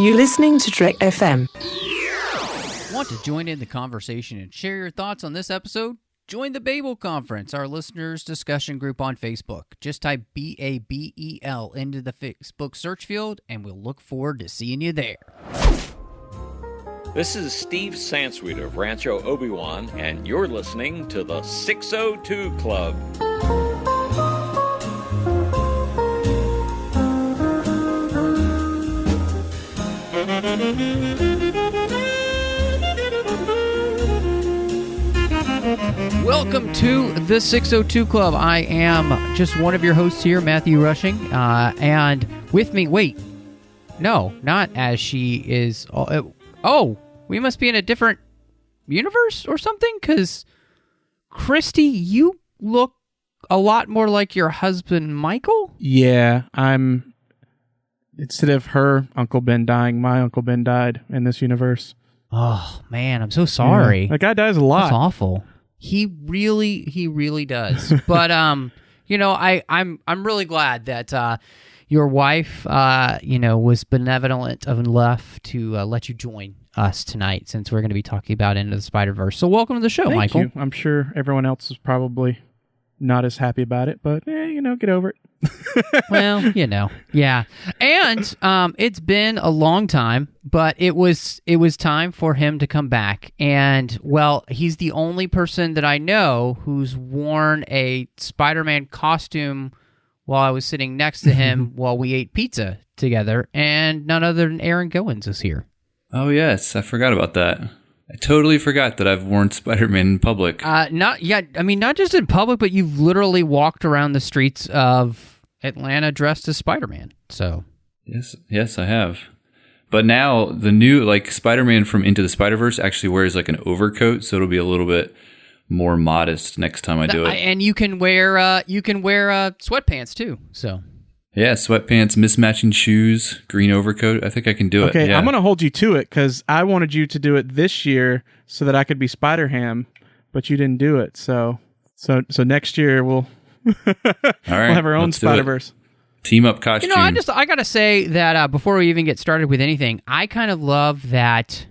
You're listening to Trek FM. Want to join in the conversation and share your thoughts on this episode? Join the Babel Conference, our listeners' discussion group on Facebook. Just type BABEL into the Facebook search field, and we'll look forward to seeing you there. This is Steve Sansweet of Rancho Obi-Wan, and you're listening to the 602 Club. Welcome to the 602 Club. I am just one of your hosts here, Matthew Rushing, and with me, no, not as she is. Oh, we must be in a different universe or something, because Christy, you look a lot more like your husband, Michael. Yeah, instead of her Uncle Ben dying, my Uncle Ben died in this universe. Oh, man, I'm so sorry. Yeah, that guy dies a lot. That's awful. He really does. But I'm really glad that your wife was benevolent enough to let you join us tonight, since we're going to be talking about Into the Spider-Verse. So welcome to the show, Thank Michael. you. I'm sure everyone else is probably not as happy about it, but get over it. Well, yeah. And it's been a long time, but it was time for him to come back. And, well, he's the only person that I know who's worn a Spider-Man costume while I was sitting next to him while we ate pizza together, and none other than Aaron Goins is here. Oh, yes. I forgot about that. I totally forgot that I've worn Spider-Man in public. Not just in public, but you've literally walked around the streets of Atlanta dressed as Spider-Man. So Yes, I have. But now the new Spider-Man from Into the Spider-Verse actually wears an overcoat, so it'll be a little bit more modest next time I do it. And you can wear sweatpants too. So yeah, sweatpants, mismatching shoes, green overcoat. I think I can do it. Okay, yeah. I'm going to hold you to it, because I wanted you to do it this year so that I could be Spider-Ham, but you didn't do it. So next year we'll All right, we'll have our own Spider-Verse. Team up costume. I got to say that before we even get started with anything, I kind of love that,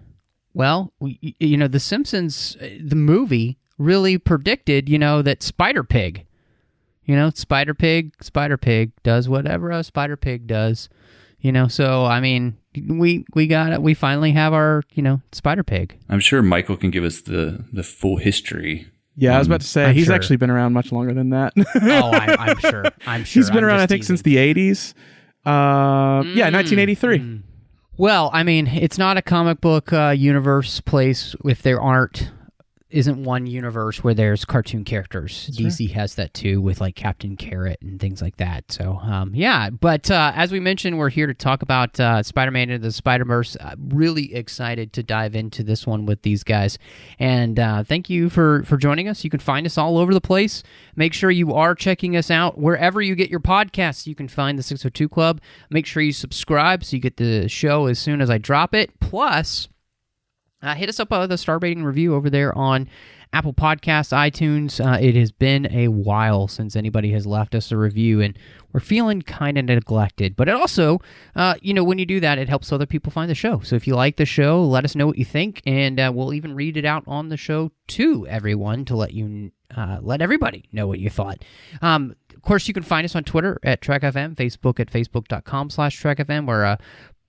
well, The Simpsons, the movie, really predicted, that Spider-Pig, Spider-Pig does whatever a Spider-Pig does, so, I mean, we finally have our, Spider-Pig. I'm sure Michael can give us the full history. Yeah, I was about to say, he's actually been around much longer than that. I'm sure. He's been around, I think, since the 80s. 1983. Well, I mean, it's not a comic book universe place if there isn't one universe where there's cartoon characters. That's DC right. has that too, with Captain Carrot and things like that. So, but as we mentioned, we're here to talk about Spider-Man Into the Spider-Verse. Really excited to dive into this one with these guys. And thank you for joining us. You can find us all over the place. Make sure you are checking us out wherever you get your podcasts. You can find the 602 Club. Make sure you subscribe so you get the show as soon as I drop it. Plus, hit us up with a star rating review over there on Apple Podcasts, iTunes. It has been a while since anybody has left us a review, and we're feeling kind of neglected. But it also, when you do that, it helps other people find the show. So if you like the show, let us know what you think, and we'll even read it out on the show to everyone to let everybody know what you thought. Of course, you can find us on Twitter at TrekFM, Facebook at facebook.com/TrekFM. We're a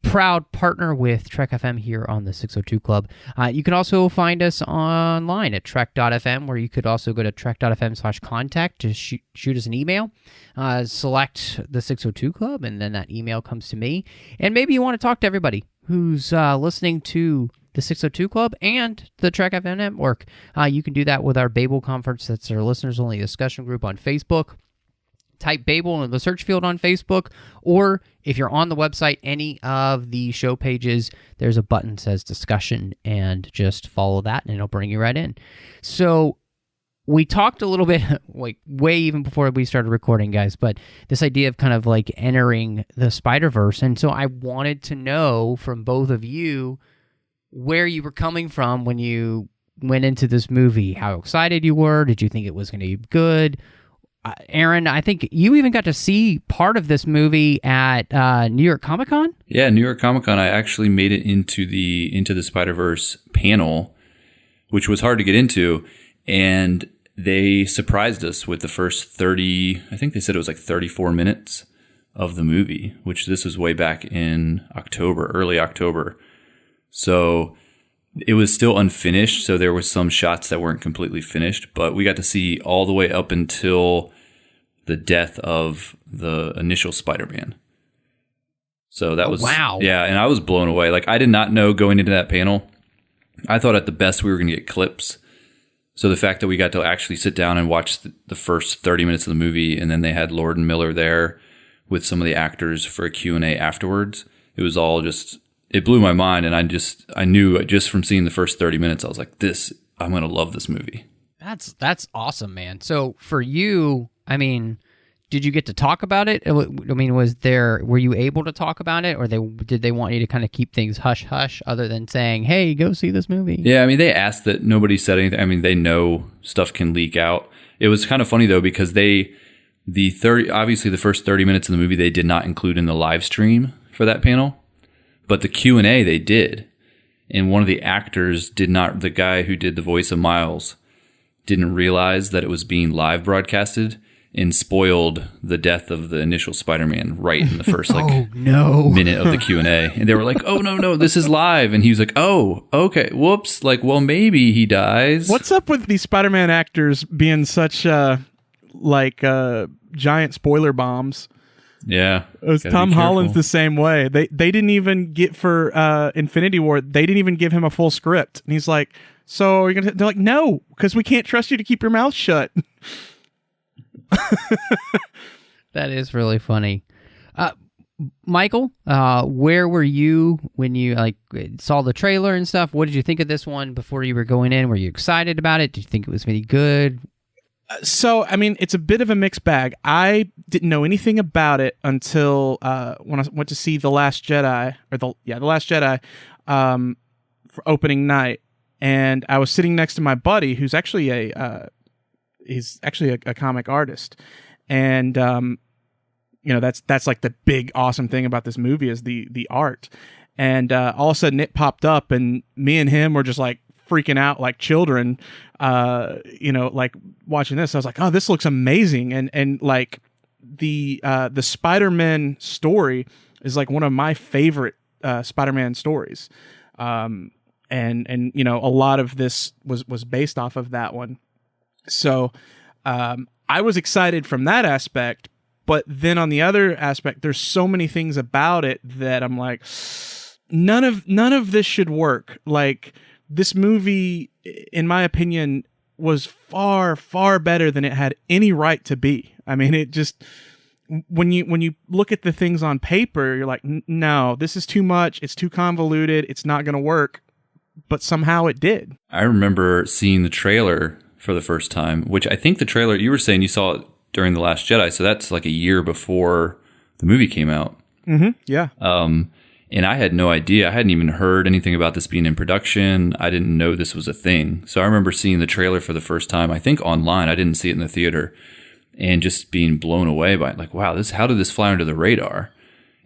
proud partner with Trek FM here on the 602 Club. You can also find us online at trek.fm, where you could also go to trek.fm/contact to shoot us an email. Select the 602 Club, and then that email comes to me. And maybe you want to talk to everybody who's listening to the 602 Club and the Trek FM network. You can do that with our Babel Conference. That's our listeners-only discussion group on Facebook. Type Babel in the search field on Facebook, or if you're on the website, any of the show pages, there's a button that says discussion, and just follow that, and it'll bring you right in. So we talked a little bit, way even before we started recording, guys, but this idea of kind of entering the Spider-Verse, and so I wanted to know from both of you where you were coming from when you went into this movie, how excited you were, did you think it was going to be good? Aaron, I think you even got to see part of this movie at New York Comic Con. Yeah, New York Comic Con. I actually made it into the Spider-Verse panel, which was hard to get into, and they surprised us with the first 30. I think they said it was like 34 minutes of the movie, which this was way back in October, early October. So it was still unfinished, so there was some shots that weren't completely finished, but we got to see all the way up until the death of the initial Spider-Man. So that was wow. Yeah, and I was blown away. Like, I did not know going into that panel. I thought at the best we were going to get clips. So the fact that we got to actually sit down and watch the first 30 minutes of the movie, and then they had Lord and Miller there with some of the actors for a Q&A afterwards, it was all just, it blew my mind. And I knew just from seeing the first 30 minutes, I was like, I'm going to love this movie. That's awesome, man. So for you, I mean, did you get to talk about it? I mean, were you able to talk about it, or did they want you to kind of keep things hush hush, other than saying, "Hey, go see this movie"? Yeah, I mean, they asked that nobody said anything. I mean, they know stuff can leak out. It was kind of funny though, because obviously the first 30 minutes of the movie they did not include in the live stream for that panel, but the Q&A they did. And one of the actors the guy who did the voice of Miles didn't realize that it was being live broadcasted, and spoiled the death of the initial Spider-Man right in the first minute of the Q&A. And they were like, "Oh, no, this is live." And he was like, "Oh, okay, whoops. Like, well, maybe he dies." What's up with these Spider-Man actors being such giant spoiler bombs? Yeah. Tom Holland's the same way. They didn't even get for Infinity War, they didn't even give him a full script. And he's like, "So you're they're like, "No, because we can't trust you to keep your mouth shut." That is really funny. Michael, where were you when you saw the trailer and stuff? What did you think of this one before you were going in? Were you excited about it? Did you think it was really good? So, I mean, it's a bit of a mixed bag. I didn't know anything about it until when I went to see The Last Jedi, The Last Jedi, for opening night, and I was sitting next to my buddy, who's actually a comic artist, and that's like the big awesome thing about this movie is the art, and all of a sudden it popped up, and me and him were just like freaking out like children, like watching this. I was like, "Oh, this looks amazing," and like the Spider-Man story is like one of my favorite Spider-Man stories, and a lot of this was based off of that one. So I was excited from that aspect, but then on the other aspect, there's so many things about it that I'm like, none of this should work. Like, this movie, in my opinion, was far, far better than it had any right to be. I mean, it just, when you look at the things on paper, you're like, no, this is too much. It's too convoluted. It's not going to work. But somehow it did. I remember seeing the trailer for the first time, which I think the trailer, you were saying you saw it during The Last Jedi, so that's like a year before the movie came out. Mm-hmm. Yeah. And I had no idea. I hadn't even heard anything about this being in production. I didn't know this was a thing. So I remember seeing the trailer for the first time, I think online. I didn't see it in the theater, and just being blown away by it. Like, wow, how did this fly under the radar?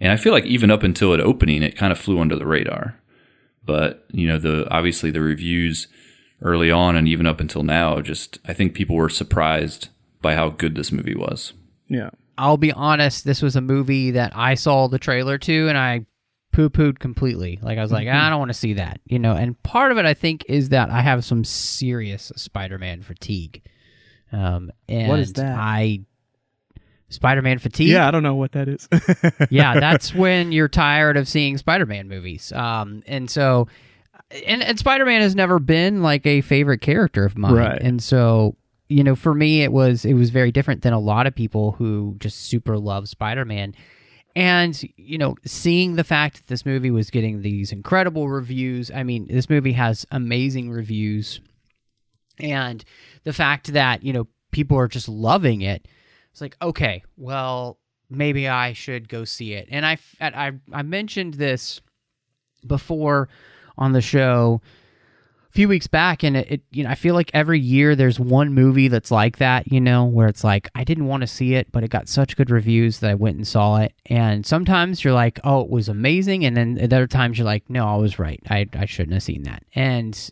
And I feel like even up until it opening, it kind of flew under the radar. But, obviously the reviews early on and even up until now, I think people were surprised by how good this movie was. Yeah. I'll be honest, this was a movie that I saw the trailer to, and I poo-pooed completely. Like, I was like, I don't want to see that, and part of it, I think, is that I have some serious Spider-Man fatigue. And what is that? Spider-Man fatigue? Yeah, I don't know what that is. Yeah, that's when you're tired of seeing Spider-Man movies. And so, and Spider-Man has never been like a favorite character of mine. Right. And so, for me, it was very different than a lot of people who just super love Spider-Man. And, seeing the fact that this movie was getting these incredible reviews, I mean, this movie has amazing reviews. And the fact that, people are just loving it, it's like, okay, well, maybe I should go see it. And I mentioned this before on the show. few weeks back, and it I feel like every year there's one movie that's like that, where it's like I didn't want to see it, but it got such good reviews that I went and saw it. And sometimes you're like, oh, it was amazing, and then at other times you're like, no, I was right. I shouldn't have seen that. And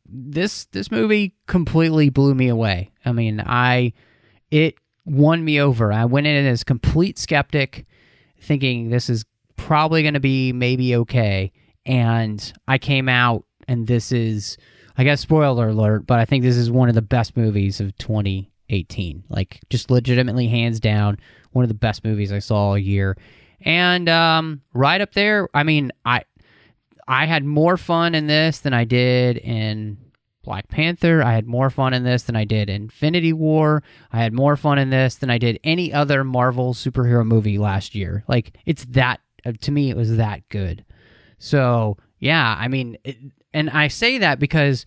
this movie completely blew me away. I mean, it won me over. I went in as complete skeptic, thinking this is probably going to be maybe okay, and I came out. And this is, I guess, spoiler alert, but I think this is one of the best movies of 2018. Like, just legitimately, hands down, one of the best movies I saw all year. And right up there, I mean, I had more fun in this than I did in Black Panther. I had more fun in this than I did in Infinity War. I had more fun in this than I did any other Marvel superhero movie last year. Like, it's that, to me, it was that good. So, yeah, I mean... And I say that because,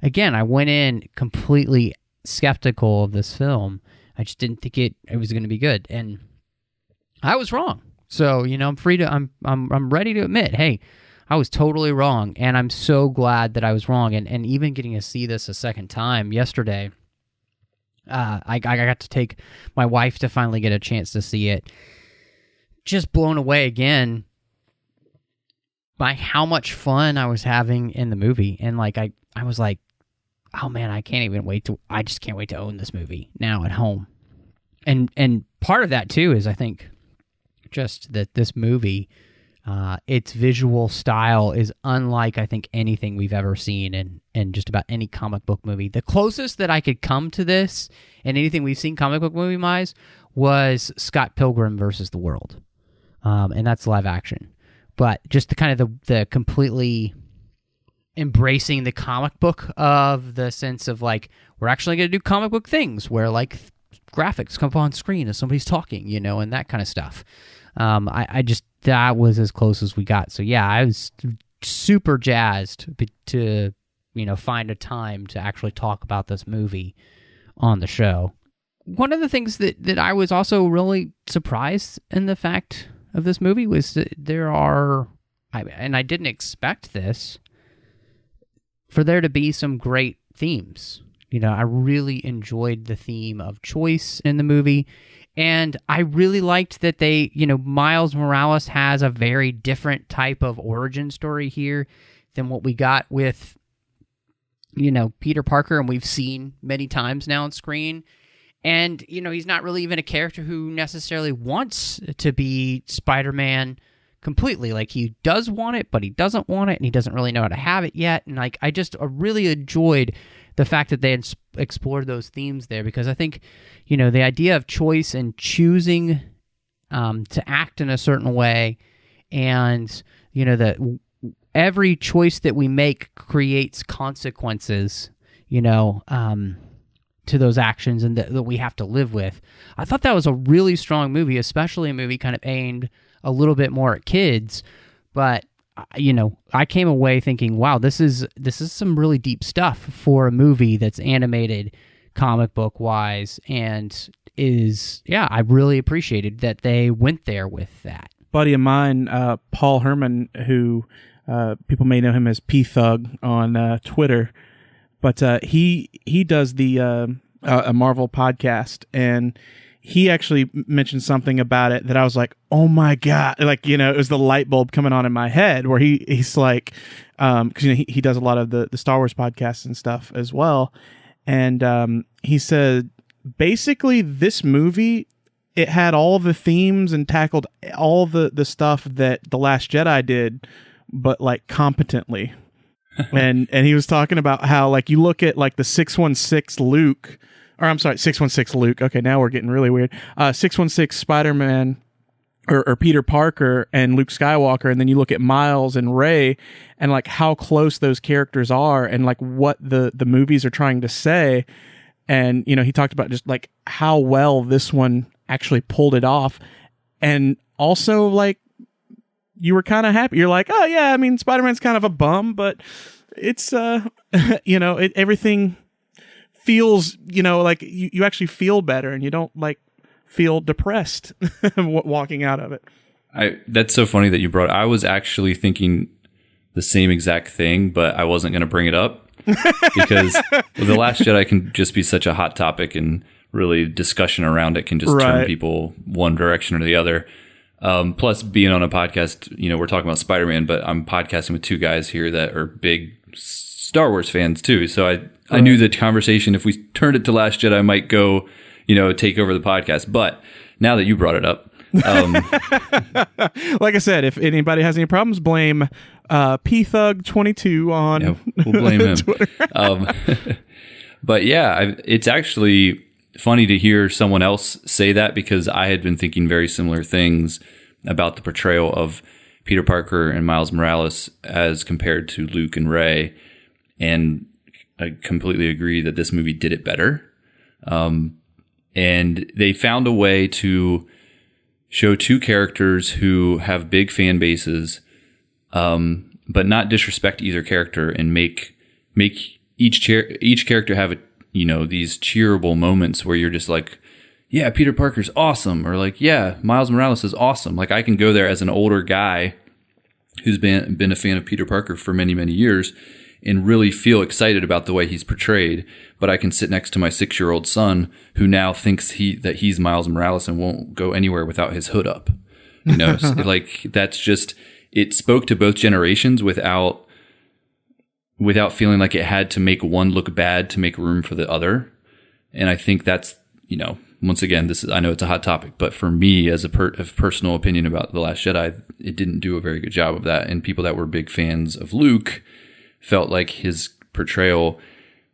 again, I went in completely skeptical of this film. I just didn't think it was going to be good, and I was wrong. So I'm ready to admit, hey, I was totally wrong, and I'm so glad that I was wrong. And even getting to see this a second time yesterday, I got to take my wife to finally get a chance to see it. Just blown away again by how much fun I was having in the movie. And like I was like, oh man, I just can't wait to own this movie now at home. And part of that too is I think just that this movie, its visual style is unlike I think anything we've ever seen in just about any comic book movie. The closest that I could come to this in anything we've seen comic book movie wise was Scott Pilgrim versus the World. And that's live action. But just the kind of the completely embracing the comic book of the sense of like, we're actually going to do comic book things where like graphics come up on screen as somebody's talking, and that kind of stuff. I just, that was as close as we got. So yeah, I was super jazzed to, find a time to actually talk about this movie on the show. One of the things that I was also really surprised in the fact of this movie was that and I didn't expect this, for there to be some great themes. I really enjoyed the theme of choice in the movie, and I really liked that they, Miles Morales has a very different type of origin story here than what we got with, Peter Parker, and we've seen many times now on screen. And, he's not really even a character who necessarily wants to be Spider-Man completely. Like, he does want it, but he doesn't want it, and he doesn't really know how to have it yet. And, like, I just really enjoyed the fact that they explored those themes there, because I think, the idea of choice and choosing to act in a certain way, and, that every choice that we make creates consequences, to those actions, and that we have to live with. I thought that was a really strong movie, especially a movie kind of aimed a little bit more at kids. But I came away thinking, wow, this is some really deep stuff for a movie that's animated comic book wise, and I really appreciated that they went there with that. Buddy of mine, Paul Herman, who people may know him as P-Thug on Twitter. But he does a Marvel podcast, and he actually mentioned something about it that I was like, oh my God. Like, it was the light bulb coming on in my head, where he's like, because he does a lot of the Star Wars podcasts and stuff as well. And he said, basically, this movie, it had all the themes and tackled all the stuff that The Last Jedi did, but like competently. and he was talking about how, like, you look at like the 616 Luke. Okay, now we're getting really weird. 616 Spider-Man or Peter Parker and Luke Skywalker, and then you look at Miles and Rey, and like how close those characters are, and like what the movies are trying to say. And he talked about just like how well this one actually pulled it off, and also like, you were kind of happy. You're like, oh yeah, I mean, Spider-Man's kind of a bum, but it's everything feels, like you actually feel better, and you don't like feel depressed walking out of it. That's so funny that you brought it. I was actually thinking the same exact thing, but I wasn't going to bring it up because The Last Jedi can just be such a hot topic, and really discussion around it can just turn people one direction or the other. Plus, being on a podcast, we're talking about Spider-Man, but I'm podcasting with two guys here that are big Star Wars fans too. So I knew the conversation, if we turned it to Last Jedi, might go, take over the podcast. But now that you brought it up, like I said, if anybody has any problems, blame PThug22 on. Yeah, we'll blame him. Twitter. But yeah, it's actually funny to hear someone else say that, because I had been thinking very similar things about the portrayal of Peter Parker and Miles Morales as compared to Luke and Rey, and I completely agree that this movie did it better. And they found a way to show two characters who have big fan bases, but not disrespect either character, and make each character have these cheerable moments where you're just like, yeah, Peter Parker's awesome, or like, yeah, Miles Morales is awesome. Like, I can go there as an older guy who's been a fan of Peter Parker for many, many years and really feel excited about the way he's portrayed. But I can sit next to my 6-year-old son who now thinks that he's Miles Morales and won't go anywhere without his hood up. So, like, that's just, it spoke to both generations without feeling like it had to make one look bad to make room for the other. And I think that's, once again, I know it's a hot topic, but for me, as a personal opinion about The Last Jedi, it didn't do a very good job of that. And people that were big fans of Luke felt like his portrayal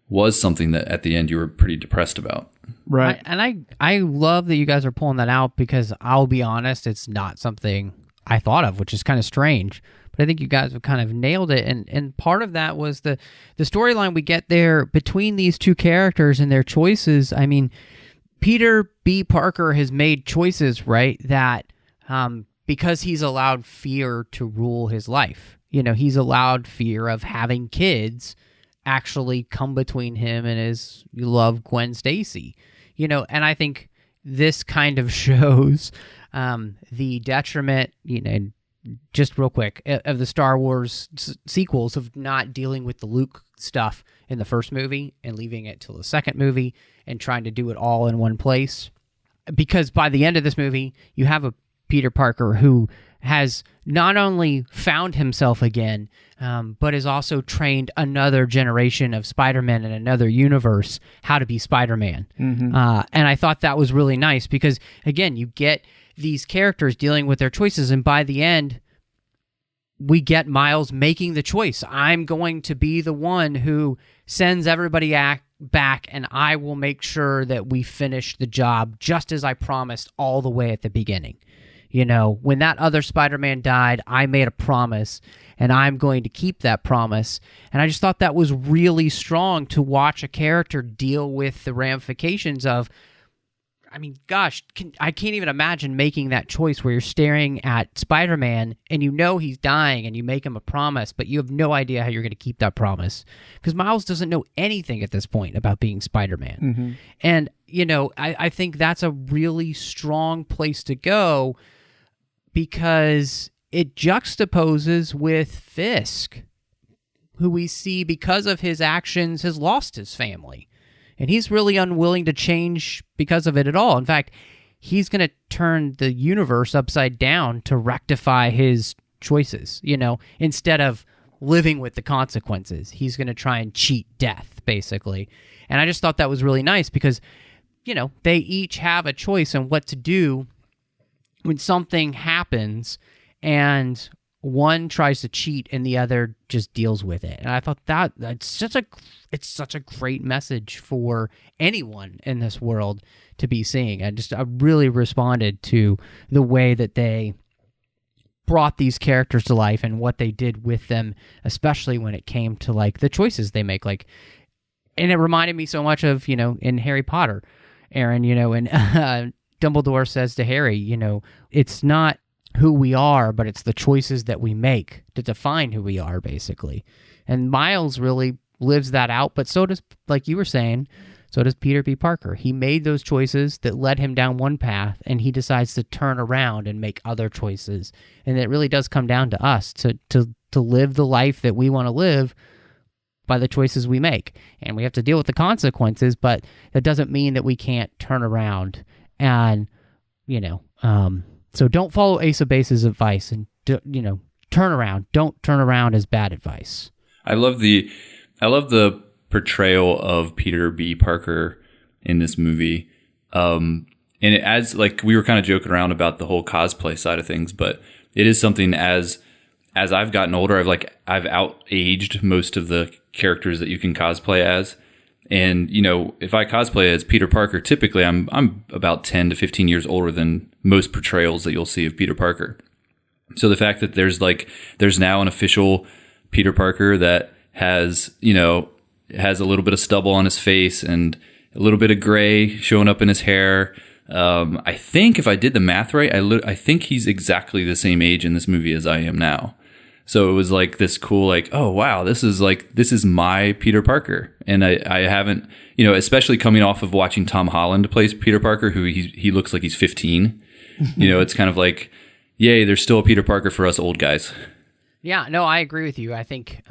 was something that at the end you were pretty depressed about. Right. I love that you guys are pulling that out, because I'll be honest, it's not something I thought of, which is kind of strange. But I think you guys have kind of nailed it. And part of that was the storyline we get there between these two characters and their choices. I mean, Peter B. Parker has made choices, right, that because he's allowed fear to rule his life. He's allowed fear of having kids actually come between him and his love, Gwen Stacy. And I think this kind of shows the detriment, just real quick, of the Star Wars sequels of not dealing with the Luke stuff in the first movie and leaving it till the second movie and trying to do it all in one place. Because by the end of this movie, you have a Peter Parker who has not only found himself again, but has also trained another generation of Spider-Man in another universe how to be Spider-Man. Mm-hmm. And I thought that was really nice because, again, you get these characters dealing with their choices, and by the end, we get Miles making the choice. I'm going to be the one who sends everybody back, and I will make sure that we finish the job just as I promised all the way at the beginning. When that other Spider-Man died, I made a promise, and I'm going to keep that promise. And I just thought that was really strong to watch a character deal with the ramifications of, I mean, gosh, I can't even imagine making that choice where you're staring at Spider-Man and he's dying and you make him a promise, but you have no idea how you're going to keep that promise. Because Miles doesn't know anything at this point about being Spider-Man. Mm-hmm. And, I think that's a really strong place to go because it juxtaposes with Fisk, who we see because of his actions has lost his family. And he's really unwilling to change because of it at all. In fact, he's going to turn the universe upside down to rectify his choices, instead of living with the consequences. He's going to try and cheat death, basically. And I just thought that was really nice because, they each have a choice on what to do when something happens and one tries to cheat and the other just deals with it. And I thought it's such a great message for anyone in this world to be seeing. I really responded to the way that they brought these characters to life and what they did with them, especially when it came to like the choices they make. And it reminded me so much of, in Harry Potter, Aaron, and Dumbledore says to Harry, it's not who we are, but it's the choices that we make to define who we are, basically. And Miles really lives that out, but so does, like you were saying, so does Peter B. Parker. He made those choices that led him down one path, and he decides to turn around and make other choices. And it really does come down to us to to live the life that we want to live by the choices we make. And we have to deal with the consequences, but that doesn't mean that we can't turn around and, so don't follow Ace of Base's advice and, turn around. Don't turn around as bad advice. I love the portrayal of Peter B. Parker in this movie. And it adds, like, we were kind of joking around about the whole cosplay side of things, but it is something as I've gotten older, I've out-aged most of the characters that you can cosplay as. And, if I cosplay as Peter Parker, typically I'm about 10 to 15 years older than most portrayals that you'll see of Peter Parker. So the fact that there's now an official Peter Parker that has a little bit of stubble on his face and a little bit of gray showing up in his hair. I think if I did the math right, I think he's exactly the same age in this movie as I am now. So it was like this cool, like, oh wow, this is my Peter Parker. And I haven't, especially coming off of watching Tom Holland play Peter Parker, who he looks like he's 15. It's kind of like, yay, there's still a Peter Parker for us old guys. Yeah, no, I agree with you. I think,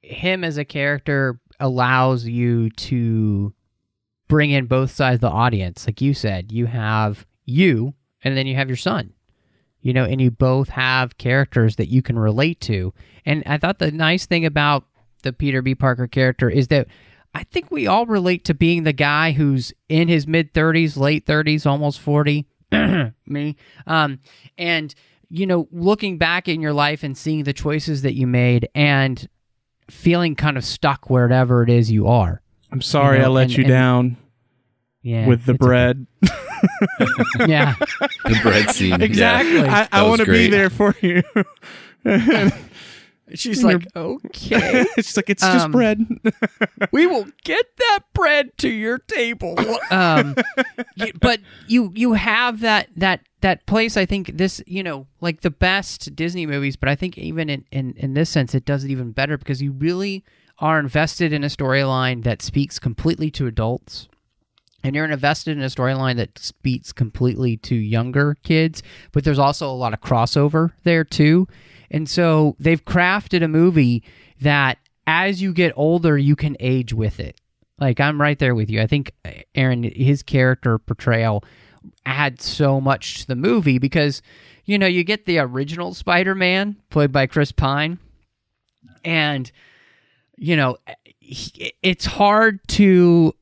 him as a character allows you to bring in both sides of the audience. Like you said, you have you, and then you have your son, and you both have characters that you can relate to. And I thought the nice thing about the Peter B. Parker character is that I think we all relate to being the guy who's in his mid-30s, late 30s, almost 40, me, and, looking back in your life and seeing the choices that you made and feeling kind of stuck wherever it is you are. I'm sorry I let you down with the bread. Okay. Yeah. The bread scene. Exactly. Yeah, I want to be there for you. She's like, okay. She's like, it's just bread. We will get that bread to your table. But you have that place. I think this, like the best Disney movies, but I think even in this sense, it does it even better because you really are invested in a storyline that speaks completely to adults. And you're invested in a storyline that speaks completely to younger kids, but there's also a lot of crossover there too. And so they've crafted a movie that as you get older, you can age with it. Like, I'm right there with you. I think, Aaron, his character portrayal adds so much to the movie because, you get the original Spider-Man played by Chris Pine. And, it's hard to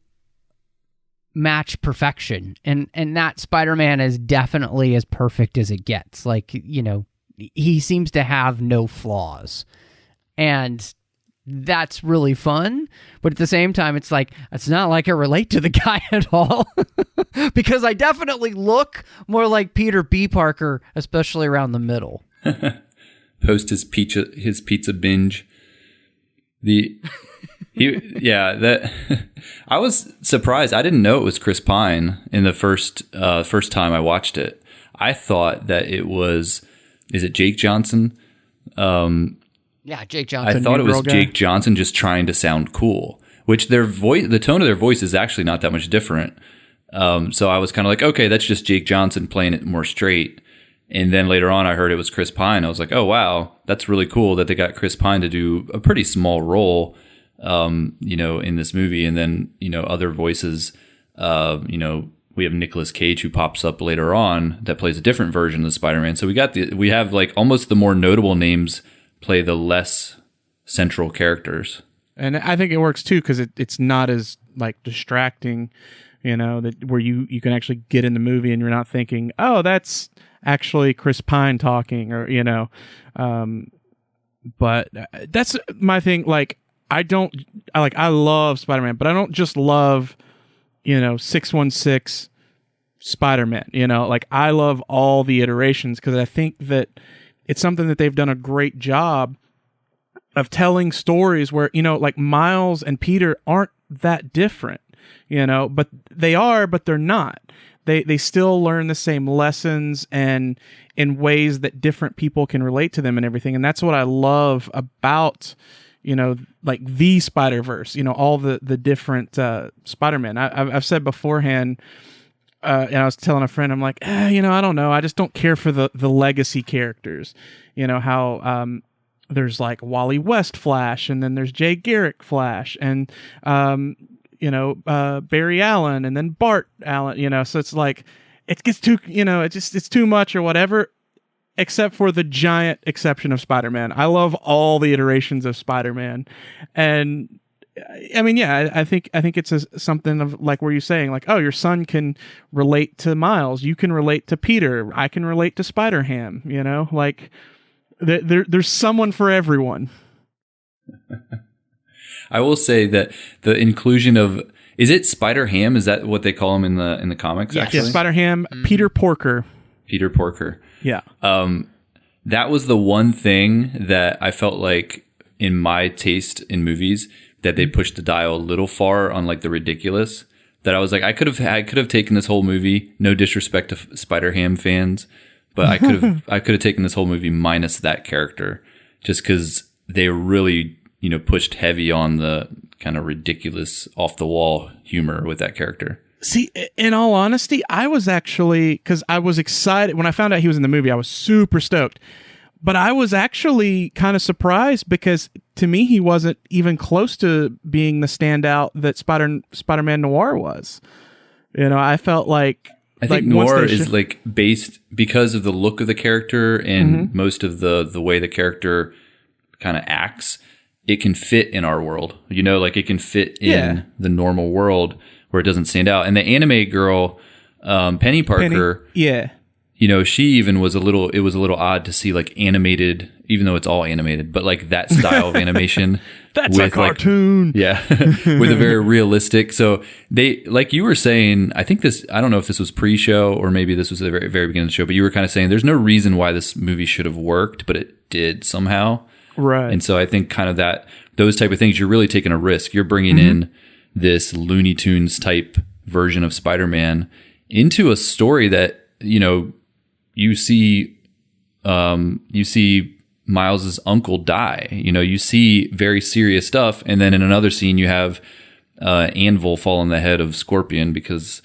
match perfection. And that Spider-Man is definitely as perfect as it gets. Like, he seems to have no flaws. And that's really fun. But at the same time, it's like, it's not like I relate to the guy at all. Because I definitely look more like Peter B. Parker, especially around the middle. Post his pizza binge. I was surprised. I didn't know it was Chris Pine in the first time I watched it. I thought that it was, is it Jake Johnson? Yeah, Jake Johnson. I thought it was Jake Johnson just trying to sound cool, which the tone of their voice is actually not that much different. So I was kind of like, okay, that's just Jake Johnson playing it more straight. And then later on, I heard it was Chris Pine. I was like, oh, wow, that's really cool that they got Chris Pine to do a pretty small role, in this movie. And then, other voices, we have Nicolas Cage who pops up later on that plays a different version of Spider-Man. So we have like almost the more notable names play the less central characters. And I think it works too because it's not as like distracting, that where you can actually get in the movie and you're not thinking, oh, that's actually Chris Pine talking, or but that's my thing. Like I love Spider-Man, but I don't just love 616 Spider-Man. Like I love all the iterations because I think that it's something that they've done a great job of telling stories where, like Miles and Peter aren't that different, but they are, but they're not. They still learn the same lessons and in ways that different people can relate to them and everything. And that's what I love about, like the Spider-Verse, all the different Spider-Man. I've said beforehand, and I was telling a friend, I'm like, I don't know. I just don't care for the legacy characters. How there's like Wally West Flash, and then there's Jay Garrick Flash, and Barry Allen, and then Bart Allen. So it's like it gets too it's too much or whatever. Except for the giant exception of Spider-Man. I love all the iterations of Spider-Man, and I mean, yeah, I think it's something of like where you're saying like, oh, your son can relate to Miles, you can relate to Peter, I can relate to Spider-Ham. Like there's someone for everyone. I will say that the inclusion of is it Spider-Ham? Is that what they call him in the comics? Yes. Actually, Yeah, Spider-Ham, Peter Porker. Peter Porker. Yeah. That was the one thing that I felt like in my taste in movies that they pushed the dial a little far on like the ridiculous, that I was like, I could have taken this whole movie, no disrespect to Spider-Ham fans, but I could have taken this whole movie minus that character, just cause they really, pushed heavy on the kind of ridiculous off the wall humor with that character. See, in all honesty, I was actually, because I was excited when I found out he was in the movie. I was super stoked, but I was actually kind of surprised because to me he wasn't even close to being the standout that Spider-Man Noir was. I felt like I think Noir is like based because of the look of the character and most of the way the character kind of acts. It can fit in our world, like it can fit in the normal world, where it doesn't stand out. And the anime girl, Penny Parker, she even was it was a little odd to see like animated, even though it's all animated, but like that style of animation. That's a cartoon. With a very realistic. So they, like you were saying, I don't know if this was pre-show or maybe this was the very, very beginning of the show, but you were kind of saying there's no reason why this movie should have worked, but it did somehow. Right. And so I think kind of those type of things, you're really taking a risk. You're bringing in this Looney Tunes type version of Spider-Man into a story that, you see Miles's uncle die, you see very serious stuff. And then in another scene, you have, Anvil fall on the head of Scorpion because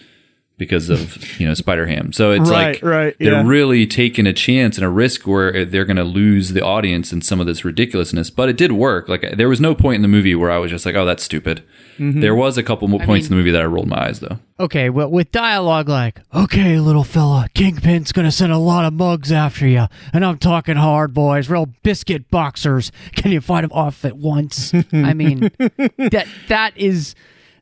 of, Spider-Ham. So it's they're really taking a chance and a risk where they're going to lose the audience in some of this ridiculousness, but it did work. Like there was no point in the movie where I was just like, oh, that's stupid. There was a couple more points in the movie that I rolled my eyes though. Okay, well, with dialogue like, okay, little fella, Kingpin's gonna send a lot of mugs after you, and I'm talking hard boys, real biscuit boxers. Can you fight them off at once? I mean,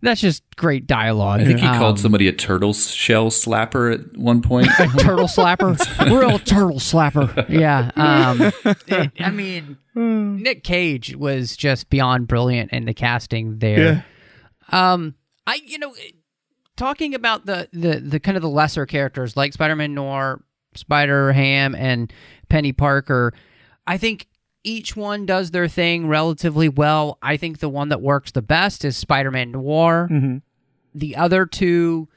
that's just great dialogue. I think he called somebody a turtle shell slapper at one point. A turtle slapper? Real turtle slapper. Yeah. I mean, Nick Cage was just beyond brilliant in the casting there. Yeah. Talking about the kind of the lesser characters like Spider-Man Noir, Spider-Ham, and Penny Parker, I think each one does their thing relatively well. I think the one that works the best is Spider-Man Noir. The other two,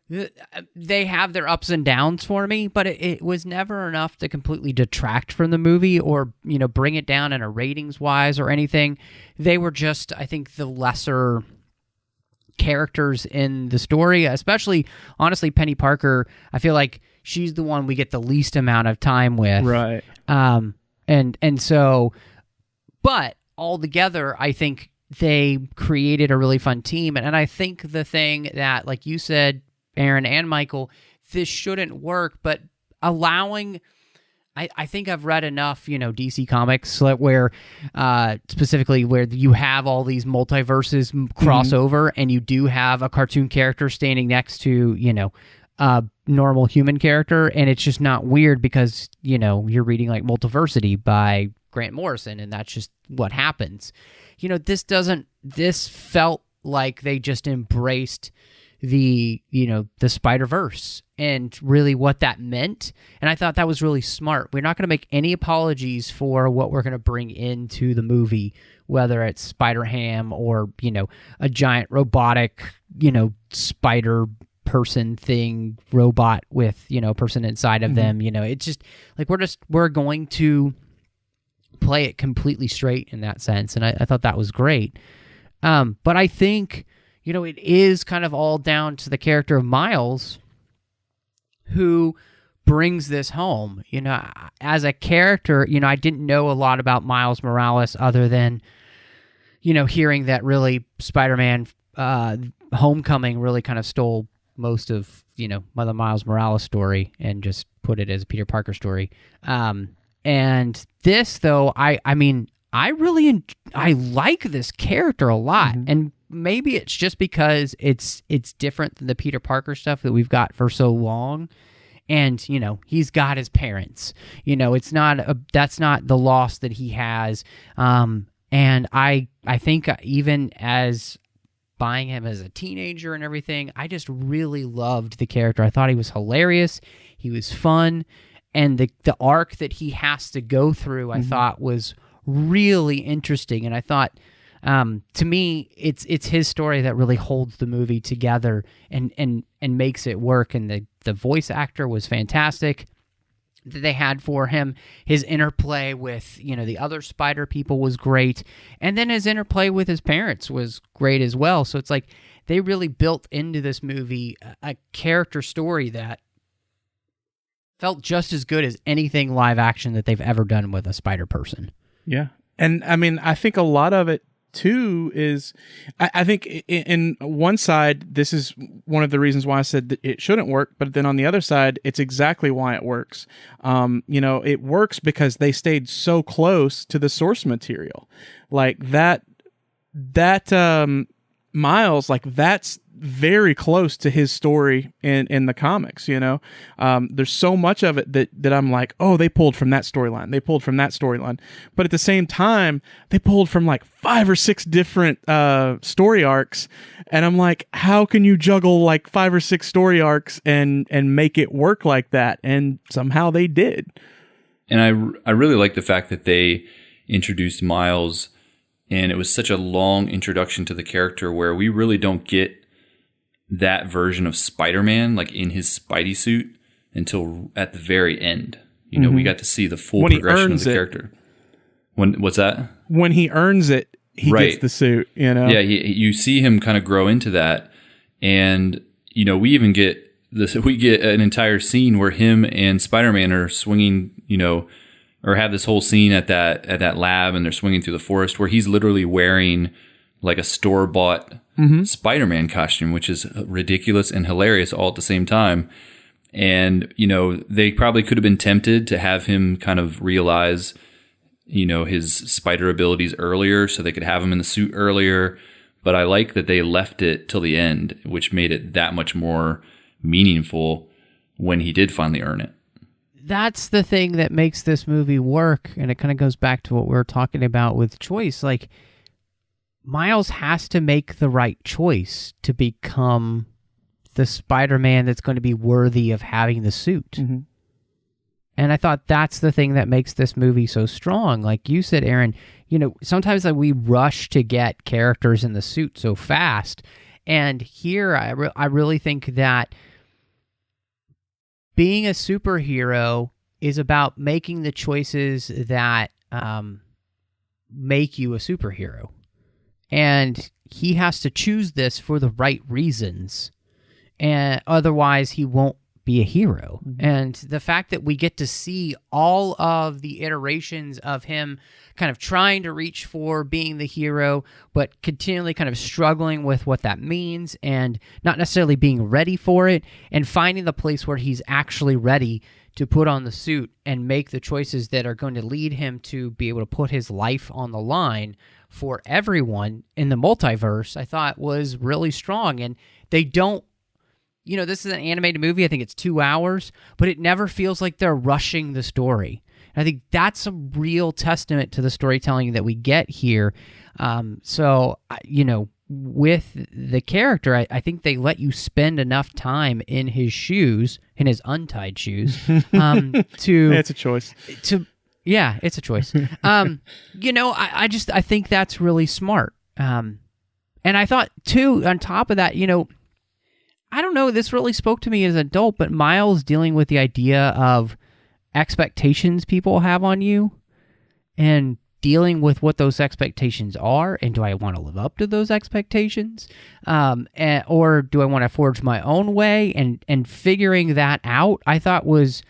they have their ups and downs for me, but it was never enough to completely detract from the movie or, bring it down in a ratings-wise or anything. They were just, I think, the lesser characters in the story, especially, honestly, Penny Parker. I feel like she's the one we get the least amount of time with. Right. And so, but altogether, I think they created a really fun team. And I think the thing that, like you said, Aaron and Michael, this shouldn't work, but allowing, I think I've read enough, DC comics where, specifically where you have all these multiverses crossover and you do have a cartoon character standing next to, a normal human character, and it's just not weird because, you're reading like Multiversity by Grant Morrison, and that's just what happens. This felt like they just embraced the Spider-Verse and really what that meant. And I thought that was really smart. We're not going to make any apologies for what we're going to bring into the movie, whether it's Spider-Ham or, a giant robotic, spider person thing robot with, a person inside of them. It's just like we're going to play it completely straight in that sense. And I thought that was great. But I think, it is kind of all down to the character of Miles, who brings this home. You know, as a character, you know, I didn't know a lot about Miles Morales other than, you know, hearing that really Spider-Man Homecoming really kind of stole most of, you know, the Miles Morales story and just put it as a Peter Parker story. And this, though, I mean, I really I like this character a lot. Mm-hmm. And maybe it's just because it's different than the Peter Parker stuff that we've got for so long. And, you know, he's got his parents. You know, it's not that's not the loss that he has. And I think even as buying him as a teenager and everything, I just really loved the character. I thought he was hilarious. He was fun. And the arc that he has to go through, I thought was really interesting. And I thought, to me, it's his story that really holds the movie together and makes it work. And the voice actor was fantastic that they had for him. His interplay with, you know, the other Spider people was great. And then his interplay with his parents was great as well. So it's like they really built into this movie a character story that felt just as good as anything live action that they've ever done with a Spider person. Yeah. And I mean, I think a lot of it too is, I think in one side, this is one of the reasons why I said that it shouldn't work, but then on the other side, it's exactly why it works. You know, it works because they stayed so close to the source material. Like that Miles, like that's very close to his story in the comics, you know. There's so much of it that I'm like, oh, they pulled from that storyline. They pulled from that storyline. But at the same time, they pulled from like 5 or 6 different story arcs. And I'm like, how can you juggle like 5 or 6 story arcs and make it work like that? And somehow they did. And I really like the fact that they introduced Miles, and it was such a long introduction to the character where we really don't get that version of Spider-Man, like in his Spidey suit, until at the very end. You know, we got to see the full progression of the character. What's that? When he earns it, he gets the suit, you know? Yeah, you see him kind of grow into that. And, you know, we even get this, we get an entire scene where him and Spider-Man are swinging, you know, or have this whole scene at that lab, and they're swinging through the forest where he's literally wearing like a store-bought Spider-Man costume, which is ridiculous and hilarious all at the same time. And, you know, they probably could have been tempted to have him kind of realize, you know, his spider abilities earlier so they could have him in the suit earlier. But I like that they left it till the end, which made it that much more meaningful when he did finally earn it. That's the thing that makes this movie work. And it kind of goes back to what we were talking about with choice. Like, Miles has to make the right choice to become the Spider-Man that's going to be worthy of having the suit. Mm-hmm. And I thought that's the thing that makes this movie so strong. Like you said, Aaron, you know, sometimes we rush to get characters in the suit so fast. And here, I really think that being a superhero is about making the choices that make you a superhero. And he has to choose this for the right reasons. And otherwise, he won't be a hero. Mm-hmm. And the fact that we get to see all of the iterations of him kind of trying to reach for being the hero, but continually kind of struggling with what that means and not necessarily being ready for it, and finding the place where he's actually ready to put on the suit and make the choices that are going to lead him to be able to put his life on the line for everyone in the multiverse, I thought was really strong. And they don't, you know, this is an animated movie. I think it's 2 hours, but it never feels like they're rushing the story. And I think that's a real testament to the storytelling that we get here. So, you know, with the character, I think they let you spend enough time in his shoes, in his untied shoes, to... It's a choice. Yeah, it's a choice. You know, I think that's really smart. And I thought, too, on top of that, you know, I don't know, this really spoke to me as an adult, but Miles dealing with the idea of expectations people have on you and dealing with what those expectations are, and do I want to live up to those expectations? Or do I want to forge my own way? And figuring that out, I thought was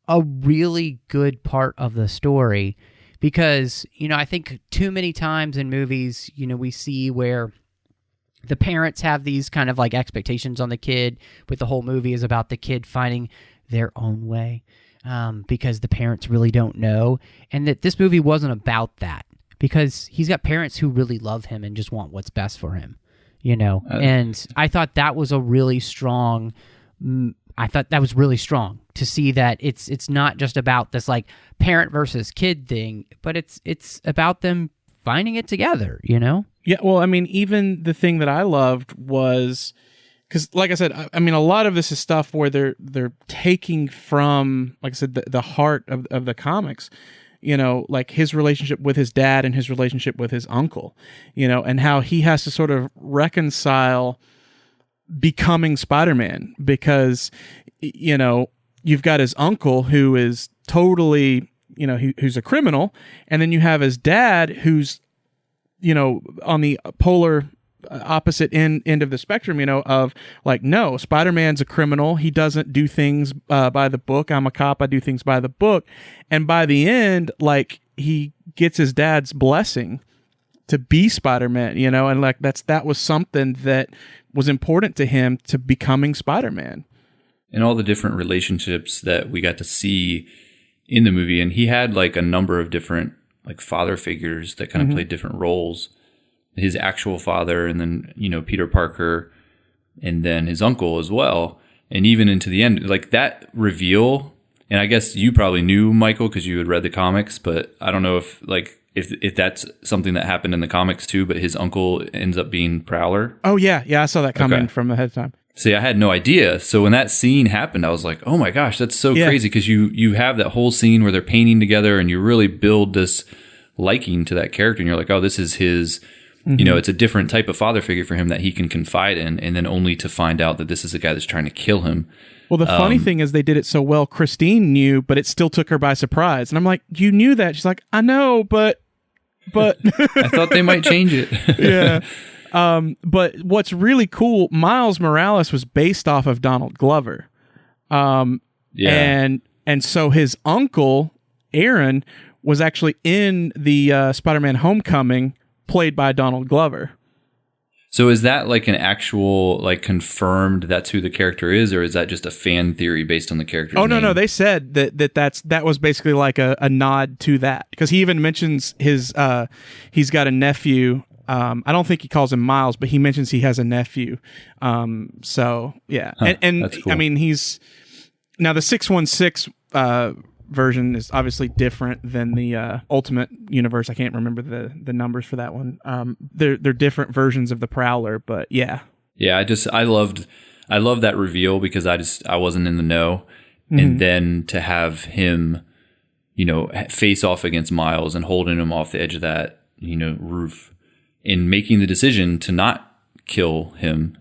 a really good part of the story because, I think too many times in movies, we see where the parents have these kind of like expectations on the kid, but the whole movie is about the kid finding their own way because the parents really don't know. And that this movie wasn't about that because he's got parents who really love him and just want what's best for him, And I thought that was really strong to see that it's not just about this like parent versus kid thing, but it's about them finding it together, Yeah, well, I mean, even the thing that I loved was because, like I said, I mean, a lot of this is stuff where they're taking from, like I said, the heart of the comics, like his relationship with his dad and his relationship with his uncle, and how he has to sort of reconcile becoming Spider-Man because, you've got his uncle who is totally, who's a criminal, and then you have his dad who's, on the polar opposite end of the spectrum, of like, no, Spider-Man's a criminal. He doesn't do things by the book. I'm a cop. I do things by the book. And by the end, like, he gets his dad's blessing to be Spider-Man, and like that was something that was important to him to becoming Spider-Man. And all the different relationships that we got to see in the movie. And he had like a number of different like father figures that kind of played different roles. His actual father, and then, Peter Parker, and then his uncle as well. And even into the end, like that reveal, and I guess you probably knew, Michael, because you had read the comics, but I don't know if that's something that happened in the comics too, but his uncle ends up being Prowler. Oh, yeah. Yeah, I saw that coming from ahead of time. See, I had no idea. So when that scene happened, I was like, oh my gosh, that's so crazy, because you have that whole scene where they're painting together and you really build this liking to that character, and you're like, oh, this is his... it's a different type of father figure for him that he can confide in, and then only to find out that this is a guy that's trying to kill him. Well, the funny thing is they did it so well, Christine knew, but it still took her by surprise. And I'm like, you knew that? She's like, I know, but... I thought they might change it. Yeah. But what's really cool, Miles Morales was based off of Donald Glover. And so his uncle, Aaron, was actually in the Spider-Man Homecoming, played by Donald Glover. So is that like an actual, like, confirmed that's who the character is, or is that just a fan theory based on the character's name? No. They said that was basically like a nod to that, because he even mentions he's got a nephew. I don't think he calls him Miles, but he mentions he has a nephew. So yeah, and that's cool. I mean, he's now the 616 version is obviously different than the Ultimate Universe. I can't remember the numbers for that one. They're different versions of the Prowler, but yeah. Yeah, I loved that reveal because I wasn't in the know, and then to have him, face off against Miles and holding him off the edge of that, roof, and making the decision to not kill him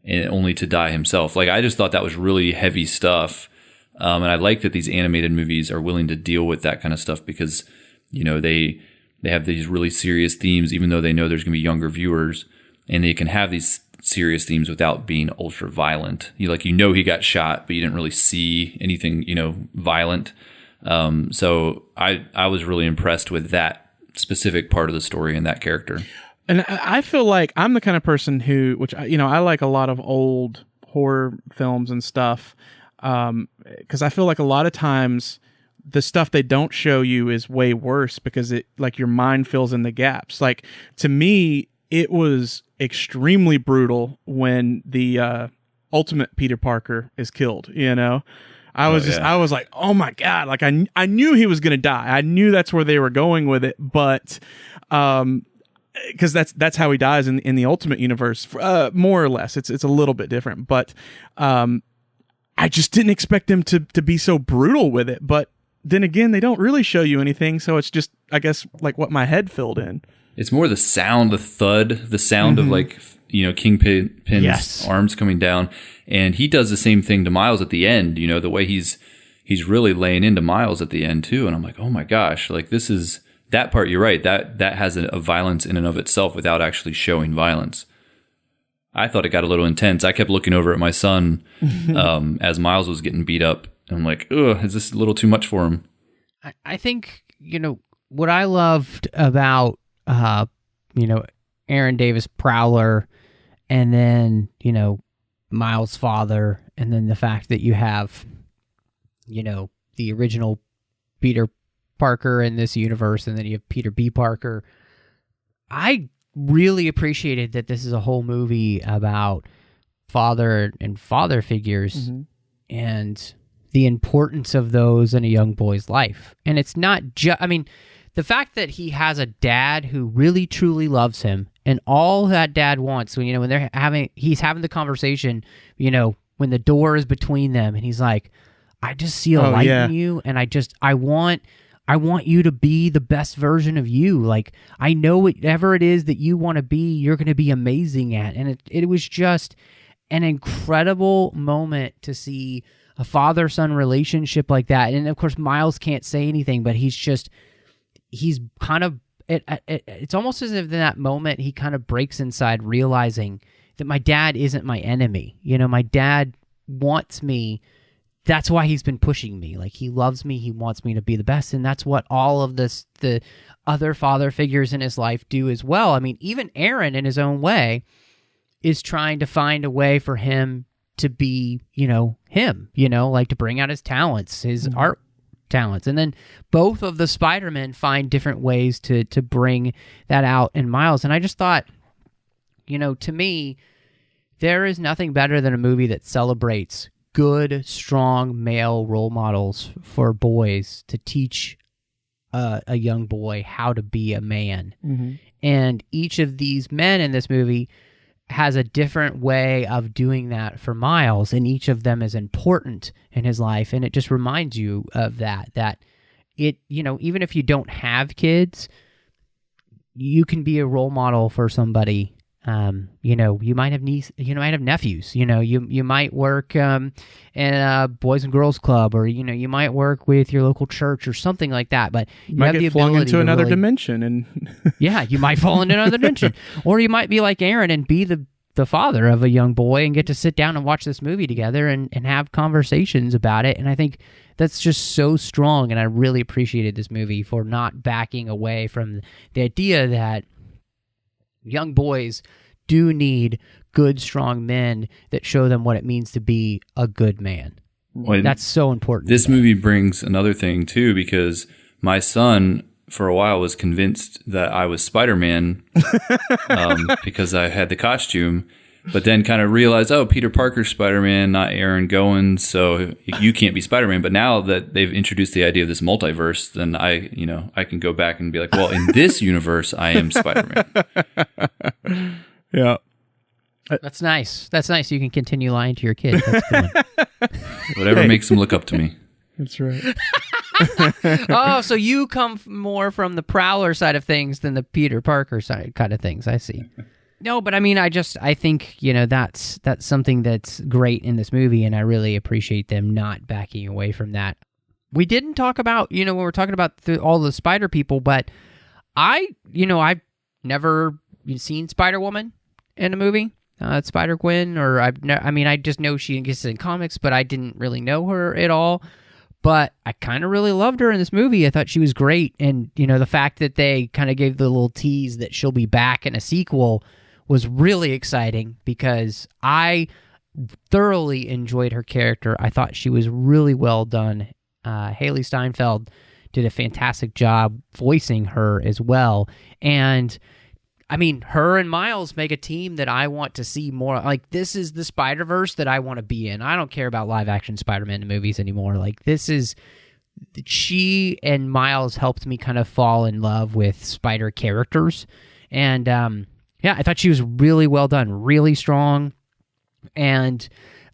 and only to die himself. Like, I just thought that was really heavy stuff. And I like that these animated movies are willing to deal with that kind of stuff because, they have these really serious themes, even though they know there's going to be younger viewers, and they can have these serious themes without being ultra violent. He got shot, but you didn't really see anything, violent. So I was really impressed with that specific part of the story and that character. And I feel like I'm the kind of person who, I like a lot of old horror films and stuff. Because I feel like a lot of times the stuff they don't show you is way worse because it, like, your mind fills in the gaps. Like, to me, it was extremely brutal when the Ultimate Peter Parker is killed. I was like, oh my God, like I knew he was gonna die. I knew that's where they were going with it, but because that's how he dies in the Ultimate Universe, more or less. It's a little bit different, but I just didn't expect them to be so brutal with it. But then again, they don't really show you anything, so it's just, I guess, like what my head filled in. It's more the sound, the thud, the sound of, like, Kingpin's arms coming down, and he does the same thing to Miles at the end. The way he's really laying into Miles at the end too, and I'm like, oh my gosh, like, this is that part. You're right, that has a violence in and of itself without actually showing violence. I thought it got a little intense. I kept looking over at my son as Miles was getting beat up, I'm like, ugh, is this a little too much for him? I think, what I loved about, Aaron Davis Prowler, and then, Miles' father, and then the fact that you have, the original Peter Parker in this universe, and then you have Peter B. Parker. I really appreciated that this is a whole movie about father and father figures and the importance of those in a young boy's life. And it's not just, the fact that he has a dad who really truly loves him, and all that dad wants when he's having the conversation, when the door is between them, and he's like, I just see a light in you, and I want you to be the best version of you. Like, I know whatever it is that you want to be, you're going to be amazing at. And it was just an incredible moment to see a father-son relationship like that. And of course, Miles can't say anything, but he's kind of, it's almost as if in that moment he kind of breaks inside, realizing that my dad isn't my enemy. My dad wants me. That's why he's been pushing me. Like, he loves me. He wants me to be the best. And that's what all of the other father figures in his life do as well. Even Aaron, in his own way, is trying to find a way for him to be, him, like to bring out his talents, his art talents. And then both of the Spider-Men find different ways to bring that out in Miles. And I just thought, to me, there is nothing better than a movie that celebrates good, strong male role models for boys to teach a young boy how to be a man. And each of these men in this movie has a different way of doing that for Miles, and each of them is important in his life. And it just reminds you of that it, even if you don't have kids, you can be a role model for somebody. You might have might have nephews, you might work in a Boys and Girls Club, or, you might work with your local church or something like that, but you might have get the flung ability into another really, dimension. And yeah, you might fall into another dimension. Or you might be like Aaron and be the father of a young boy and get to sit down and watch this movie together and have conversations about it. And I think that's just so strong, and I really appreciated this movie for not backing away from the idea that young boys do need good, strong men that show them what it means to be a good man. Well, that's so important. This movie brings another thing, too, because my son, for a while, was convinced that I was Spider-Man because I had the costume, but then kind of realized, oh, Peter Parker's Spider-Man, not Aaron Goins, so you can't be Spider-Man. But now that they've introduced the idea of this multiverse, then I can go back and be like, well, in this universe, I am Spider-Man. Yeah. That's nice. That's nice. You can continue lying to your kid. That's good. Whatever makes them look up to me. That's right. Oh, so you come more from the Prowler side of things than the Peter Parker side kind of things. I see. No, but I think, that's something that's great in this movie, and I really appreciate them not backing away from that. We didn't talk about, when we're talking about all the Spider people, but I've never seen Spider-Woman in a movie. Spider-Gwen, or I just know she exists in comics, but I didn't really know her at all. But I kind of really loved her in this movie. I thought she was great. And, the fact that they kind of gave the little tease that she'll be back in a sequel was really exciting, because I thoroughly enjoyed her character. I thought she was really well done. Haley Steinfeld did a fantastic job voicing her as well. And her and Miles make a team that I want to see more. Like, this is the Spider-Verse that I want to be in. I don't care about live-action Spider-Man movies anymore. Like, she and Miles helped me kind of fall in love with Spider characters. And, I thought she was really well done, really strong, and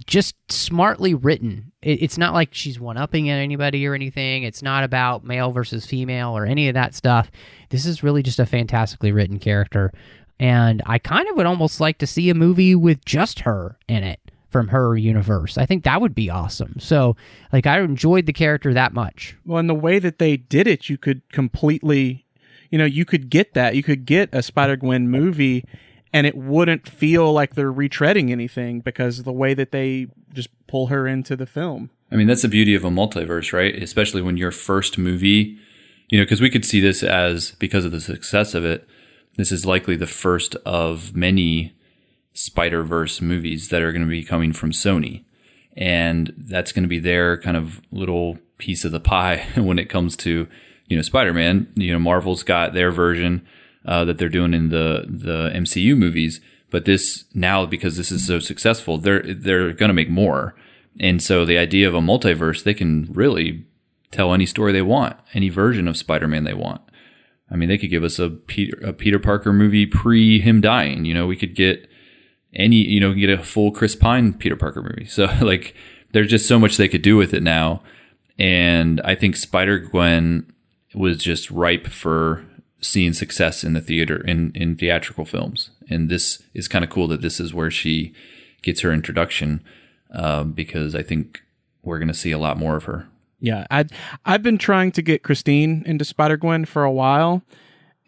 just smartly written. It's not like she's one-upping anybody or anything. It's not about male versus female or any of that stuff. This is really just a fantastically written character. And I kind of would almost like to see a movie with just her in it from her universe. I think that would be awesome. So, I enjoyed the character that much. Well, and the way that they did it, you could completely, you could get that. You could get a Spider-Gwen movie, and it wouldn't feel like they're retreading anything, because of the way that they just pull her into the film. I mean, that's the beauty of a multiverse, right? Especially when your first movie, because we could see this as, because of the success of it, this is likely the first of many Spider-Verse movies that are going to be coming from Sony. And that's going to be their kind of little piece of the pie when it comes to, Spider-Man. Marvel's got their version that they're doing in the MCU movies. But this now, because this is so successful, they're going to make more. And so the idea of a multiverse, they can really tell any story they want, any version of Spider-Man they want. I mean, they could give us a Peter Parker movie pre him dying. We could get get a full Chris Pine Peter Parker movie. So like, there's just so much they could do with it now. And I think Spider-Gwen was just ripe for seeing success in the theater, in theatrical films. And this is kind of cool that this is where she gets her introduction, because I think we're going to see a lot more of her. Yeah, I've been trying to get Christine into Spider-Gwen for a while,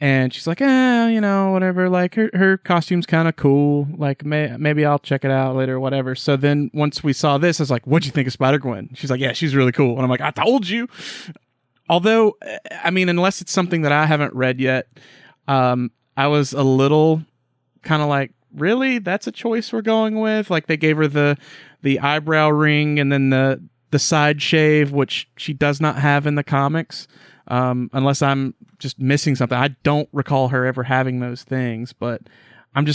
and she's like, whatever. Like her costume's kind of cool. Like maybe I'll check it out later, or whatever. So then once we saw this, I was like, "What'd you think of Spider-Gwen?" She's like, "Yeah, she's really cool." And I'm like, "I told you." Although, I mean, unless it's something that I haven't read yet, I was a little kind of like, really? That's a choice we're going with? Like they gave her the eyebrow ring and then the side shave, which she does not have in the comics, unless I'm just missing something. I don't recall her ever having those things, but I'm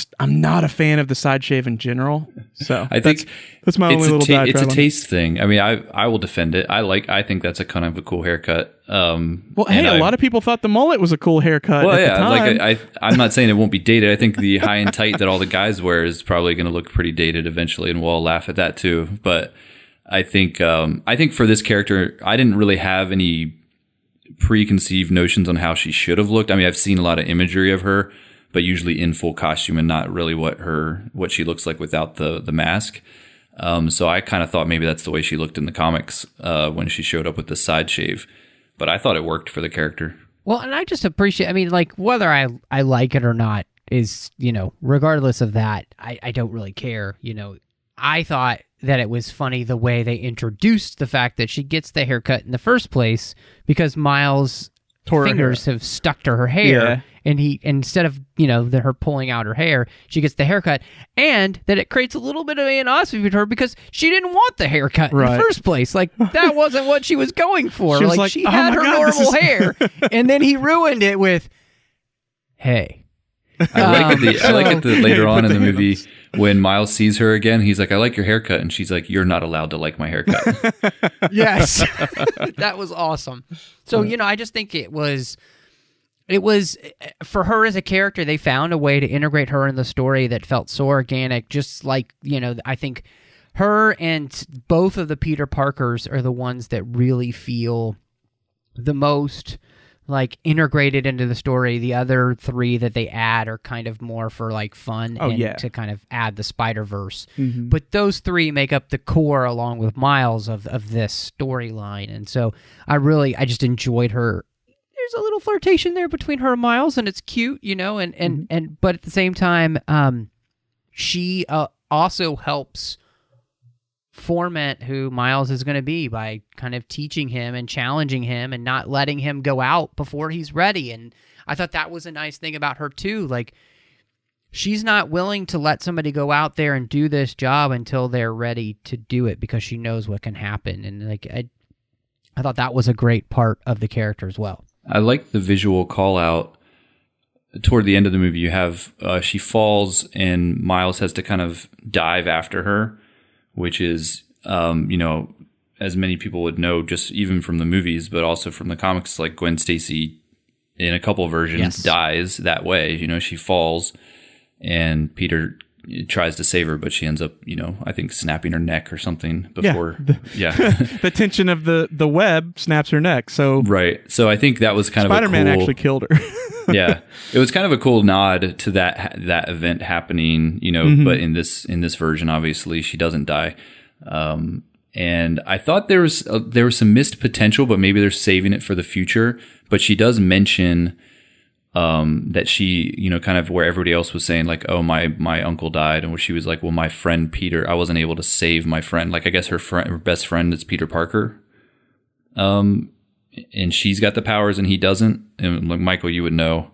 not a fan of the side shave in general. So I think that's my only little diatribe. It's a taste thing. I mean, I will defend it. I think that's a kind of a cool haircut. Well, hey, a lot of people thought the mullet was a cool haircut. Well, at the time. like I'm not saying it won't be dated. I think the high and tight that all the guys wear is probably going to look pretty dated eventually, and we'll all laugh at that too. But I think for this character, I didn't really have any preconceived notions on how she should have looked. I mean, I've seen a lot of imagery of her, but usually in full costume and not really what she looks like without the mask. So I kind of thought maybe that's the way she looked in the comics when she showed up with the side shave. But I thought it worked for the character. Well, and I just appreciate, I mean, like, whether I like it or not is, regardless of that, I don't really care. I thought that it was funny the way they introduced the fact that she gets the haircut in the first place because Miles' fingers have stuck to her hair. Yeah. And instead of, her pulling out her hair, she gets the haircut, and that it creates a little bit of animosity with her because she didn't want the haircut in the first place. Like, that wasn't what she was going for. She had her normal hair, and then he ruined it with, hey. I like it that later on in the movie when Miles sees her again, he's like, "I like your haircut," and she's like, "You're not allowed to like my haircut." Yes, that was awesome. So I just think it was for her as a character. They found a way to integrate her in the story that felt so organic. Just like I think her and both of the Peter Parkers are the ones that really feel the most like integrated into the story. The other three that they add are kind of more for like fun to kind of add the Spider-Verse. Mm-hmm. But those three make up the core along with Miles of this storyline. And so I just enjoyed her. There's a little flirtation there between her and Miles, and it's cute, and but at the same time, she also helps format who Miles is going to be by kind of teaching him and challenging him and not letting him go out before he's ready. And I thought that was a nice thing about her too. Like, she's not willing to let somebody go out there and do this job until they're ready to do it because she knows what can happen. And like, I thought that was a great part of the character as well. I like the visual call out toward the end of the movie. You have she falls and Miles has to kind of dive after her, which is, as many people would know, just even from the movies, but also from the comics, like Gwen Stacy in a couple versions dies that way. She falls and Peter tries to save her, but she ends up, I think snapping her neck or something before. The tension of the web snaps her neck. So right. So I think that was kind Spider-Man of a cool, actually killed her. Yeah, it was kind of a cool nod to that event happening, but in this version, obviously she doesn't die. And I thought there was some missed potential, but maybe they're saving it for the future. But she does mention that she, kind of where everybody else was saying like, oh, my uncle died, and where she was like, well, my friend Peter, I wasn't able to save my friend. Like, I guess her best friend is Peter Parker. And she's got the powers and he doesn't. And like, Michael, you would know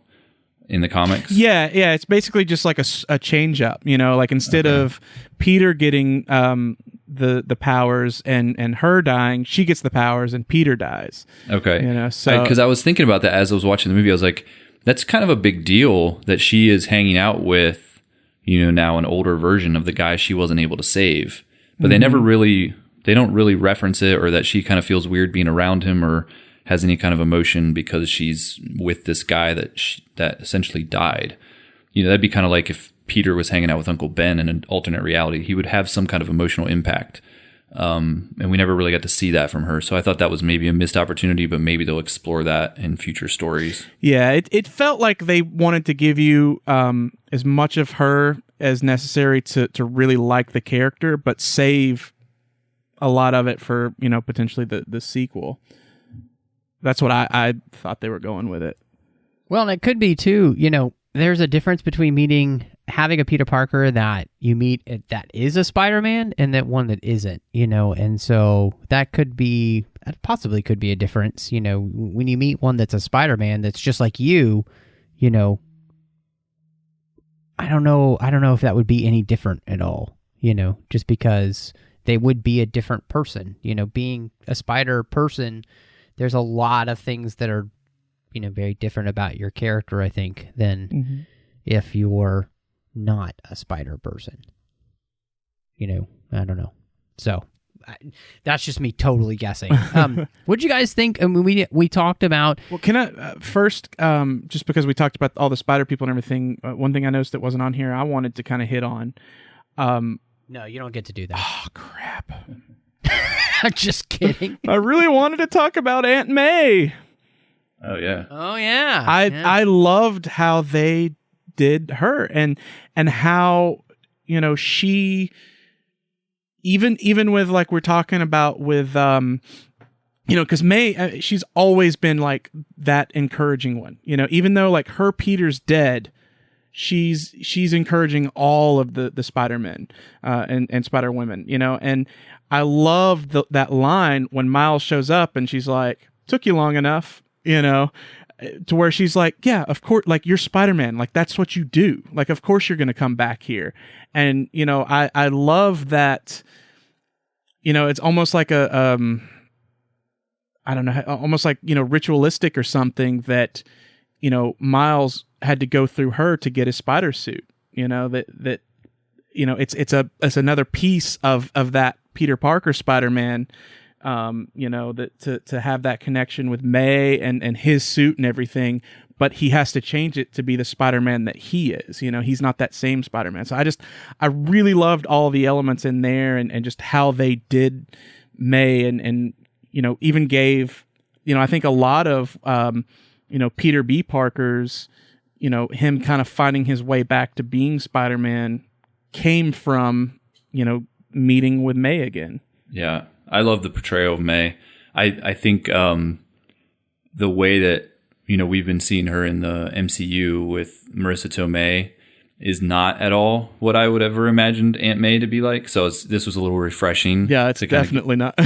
in the comics. Yeah. It's basically just like a change up, like instead of Peter getting the powers and her dying, she gets the powers and Peter dies. Okay. So because I was thinking about that as I was watching the movie. I was like, that's kind of a big deal that she is hanging out with, now an older version of the guy she wasn't able to save. But they don't really reference it, or that she kind of feels weird being around him or has any kind of emotion because she's with this guy that essentially died. That'd be kind of like if Peter was hanging out with Uncle Ben in an alternate reality, he would have some kind of emotional impact. And we never really got to see that from her. So I thought that was maybe a missed opportunity, but maybe they'll explore that in future stories. Yeah, it felt like they wanted to give you as much of her as necessary to really like the character, but save a lot of it for, potentially the sequel. That's what I thought they were going with it. Well, and it could be too, there's a difference between having a Peter Parker that you meet that is a Spider-Man and that one that isn't, and so that possibly could be a difference, when you meet one that's a Spider-Man that's just like you, I don't know if that would be any different at all, just because they would be a different person, being a spider person. There's a lot of things that are, very different about your character, I think, than if you're not a spider person. I don't know. So that's just me totally guessing. What'd you guys think? I mean, we talked about... Well, can I first, just because we talked about all the spider people and everything, one thing I noticed that wasn't on here, I wanted to kind of hit on. No, you don't get to do that. Oh, crap. I'm just kidding. I really wanted to talk about Aunt May. Oh, yeah. Oh, yeah. I loved how they did her and how, she, even with like we're talking about with, because May, she's always been like that encouraging one, even though like her Peter's dead, she's encouraging all of the Spider-Men and Spider-Women, and I loved that line when Miles shows up and she's like, took you long enough, to where she's like, yeah, of course, like you're Spider-Man, like that's what you do. Like, of course you're going to come back here. And, I love that, it's almost like a, I don't know, almost like, ritualistic or something that, Miles had to go through her to get his spider suit, that it's another piece of that Peter Parker Spider-Man, that to have that connection with May and his suit and everything, but he has to change it to be the Spider-Man that he is. He's not that same Spider-Man. So I really loved all the elements in there and just how they did May and even gave, I think a lot of, Peter B. Parker's, him kind of finding his way back to being Spider-Man came from, meeting with May again. Yeah. I love the portrayal of May. I think the way that, we've been seeing her in the MCU with Marissa Tomei is not at all what I would ever imagined Aunt May to be like. So this was a little refreshing. Yeah, it's definitely not.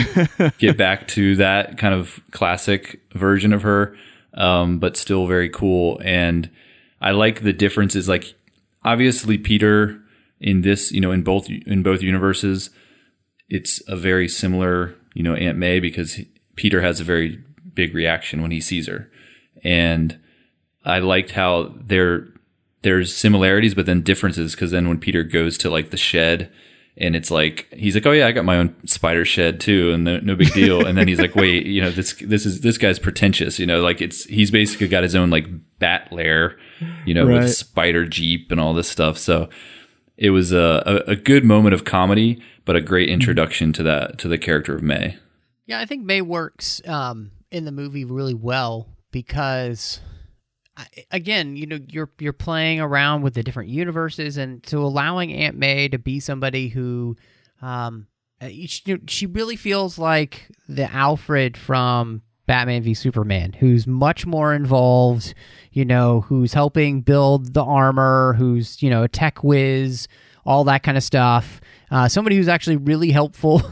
Get back to that kind of classic version of her, but still very cool. And I like the differences. Like, obviously, Peter in this, in both universes, it's a very similar, Aunt May, because Peter has a very big reaction when he sees her. And I liked how there's similarities, but then differences, because then when Peter goes to like the shed and it's like, he's like, oh yeah, I got my own spider shed too, and no big deal. And then he's like, wait, this guy's pretentious, like he's basically got his own like bat lair, right, with spider jeep and all this stuff. So it was a good moment of comedy, but a great introduction to the character of May. Yeah, I think May works in the movie really well because, again, you're playing around with the different universes, and so allowing Aunt May to be somebody who, she really feels like the Alfred from Batman v Superman, who's much more involved, who's helping build the armor, who's, a tech whiz, all that kind of stuff. Somebody who's actually really helpful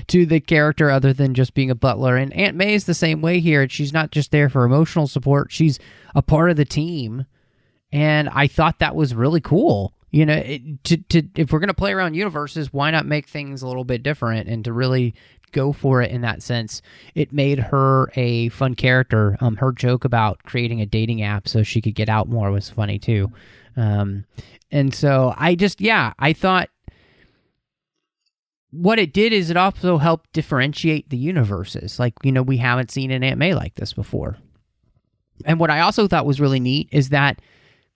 to the character other than just being a butler. And Aunt May is the same way here. She's not just there for emotional support. She's a part of the team. And I thought that was really cool. If we're going to play around universes, why not make things a little bit different and to really go for it in that sense? It made her a fun character. Her joke about creating a dating app so she could get out more was funny too. And so I thought what it did is it also helped differentiate the universes. Like, we haven't seen an Aunt May like this before. And what I also thought was really neat is that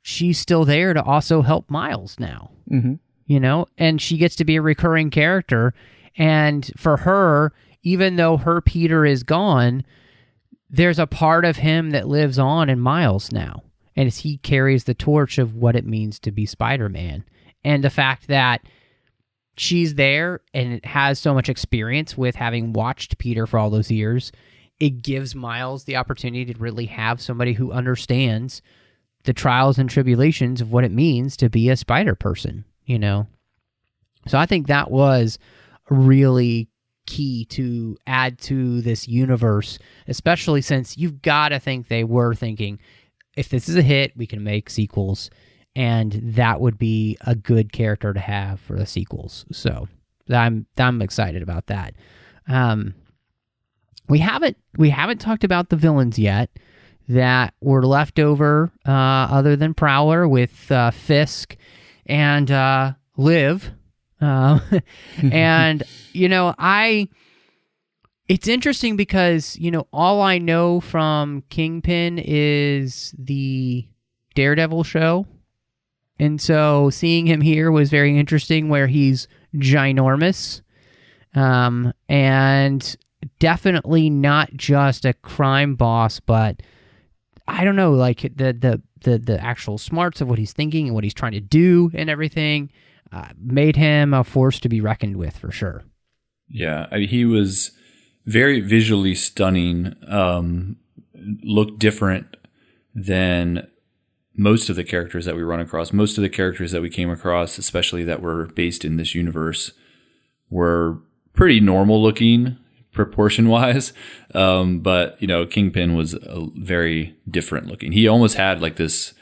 she's still there to also help Miles now, and she gets to be a recurring character. And for her, even though her Peter is gone, there's a part of him that lives on in Miles now. And he carries the torch of what it means to be Spider-Man. And the fact that she's there and has so much experience with having watched Peter for all those years, it gives Miles the opportunity to really have somebody who understands the trials and tribulations of what it means to be a spider person, So I think that was really key to add to this universe, especially since you've got to think they were thinking, if this is a hit, we can make sequels, and that would be a good character to have for the sequels. So I'm excited about that. We haven't talked about the villains yet that were left over, other than Prowler, with Fisk and Liv. And it's interesting because, all I know from Kingpin is the Daredevil show. And so seeing him here was very interesting, where he's ginormous, and definitely not just a crime boss, but I don't know, like the actual smarts of what he's thinking and what he's trying to do and everything made him a force to be reckoned with for sure. Yeah, he was very visually stunning, looked different than most of the characters that we run across. Most of the characters that we came across, especially that were based in this universe, were pretty normal looking proportion wise. But Kingpin was very different looking. He almost had like this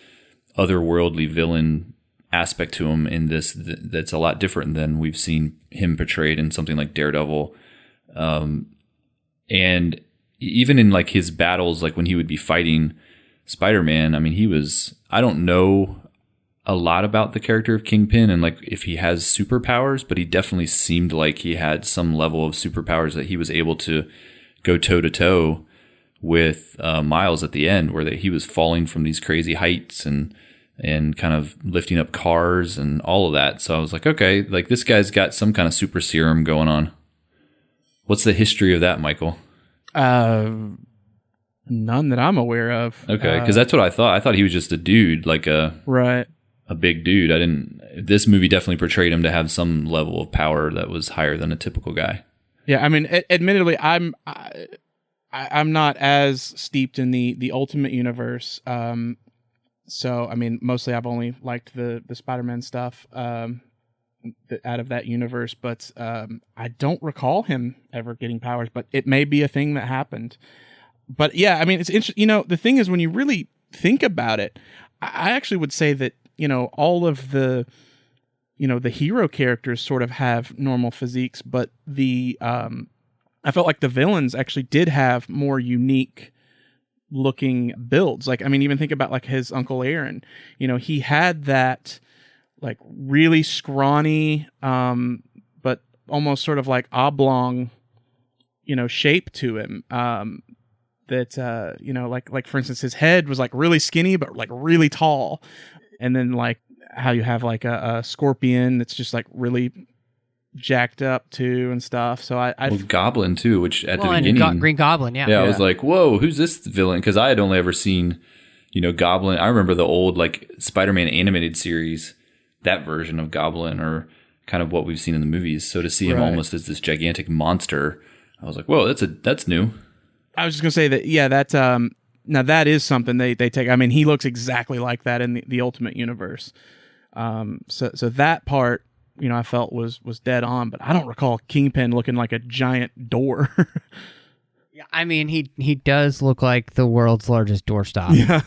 otherworldly villain aspect to him in this that's a lot different than we've seen him portrayed in something like Daredevil. And even in like his battles, like when he would be fighting Spider-Man, I mean, I don't know a lot about the character of Kingpin and like if he has superpowers, but he definitely seemed like he had some level of superpowers that he was able to go toe to toe with Miles at the end, where he was falling from these crazy heights and kind of lifting up cars and all of that. So I was like, okay, like this guy's got some kind of super serum going on. What's the history of that, Michael? None that I'm aware of. Okay, because that's what I thought. I thought he was just a dude, like a big dude. This movie definitely portrayed him to have some level of power that was higher than a typical guy. Yeah, I mean, admittedly, I'm not as steeped in the Ultimate Universe. So, I mean, mostly I've only liked the Spider-Man stuff out of that universe, but I don't recall him ever getting powers, but it may be a thing that happened. But yeah, I mean, it's interesting. The thing is, when you really think about it, I actually would say that, all of the hero characters sort of have normal physiques, but I felt like the villains actually did have more unique looking builds. Like, I mean, even think about like his Uncle Aaron, he had that like really scrawny, but almost sort of like oblong, shape to him. That, like for instance, his head was like really skinny, but like really tall. And then like how you have like a scorpion that's just like really jacked up too and stuff. So Goblin too, which at the beginning, Green Goblin, yeah. I was like, whoa, who's this villain? Because I had only ever seen, Goblin. I remember the old like Spider-Man animated series, that version of Goblin, or kind of what we've seen in the movies. So to see him almost as this gigantic monster, I was like, whoa, that's new. I was just gonna say that. Yeah, that now that is something they take. I mean, he looks exactly like that in the Ultimate Universe. So that part, I felt was dead on. But I don't recall Kingpin looking like a giant door. Yeah, I mean, he does look like the world's largest doorstop. Yeah.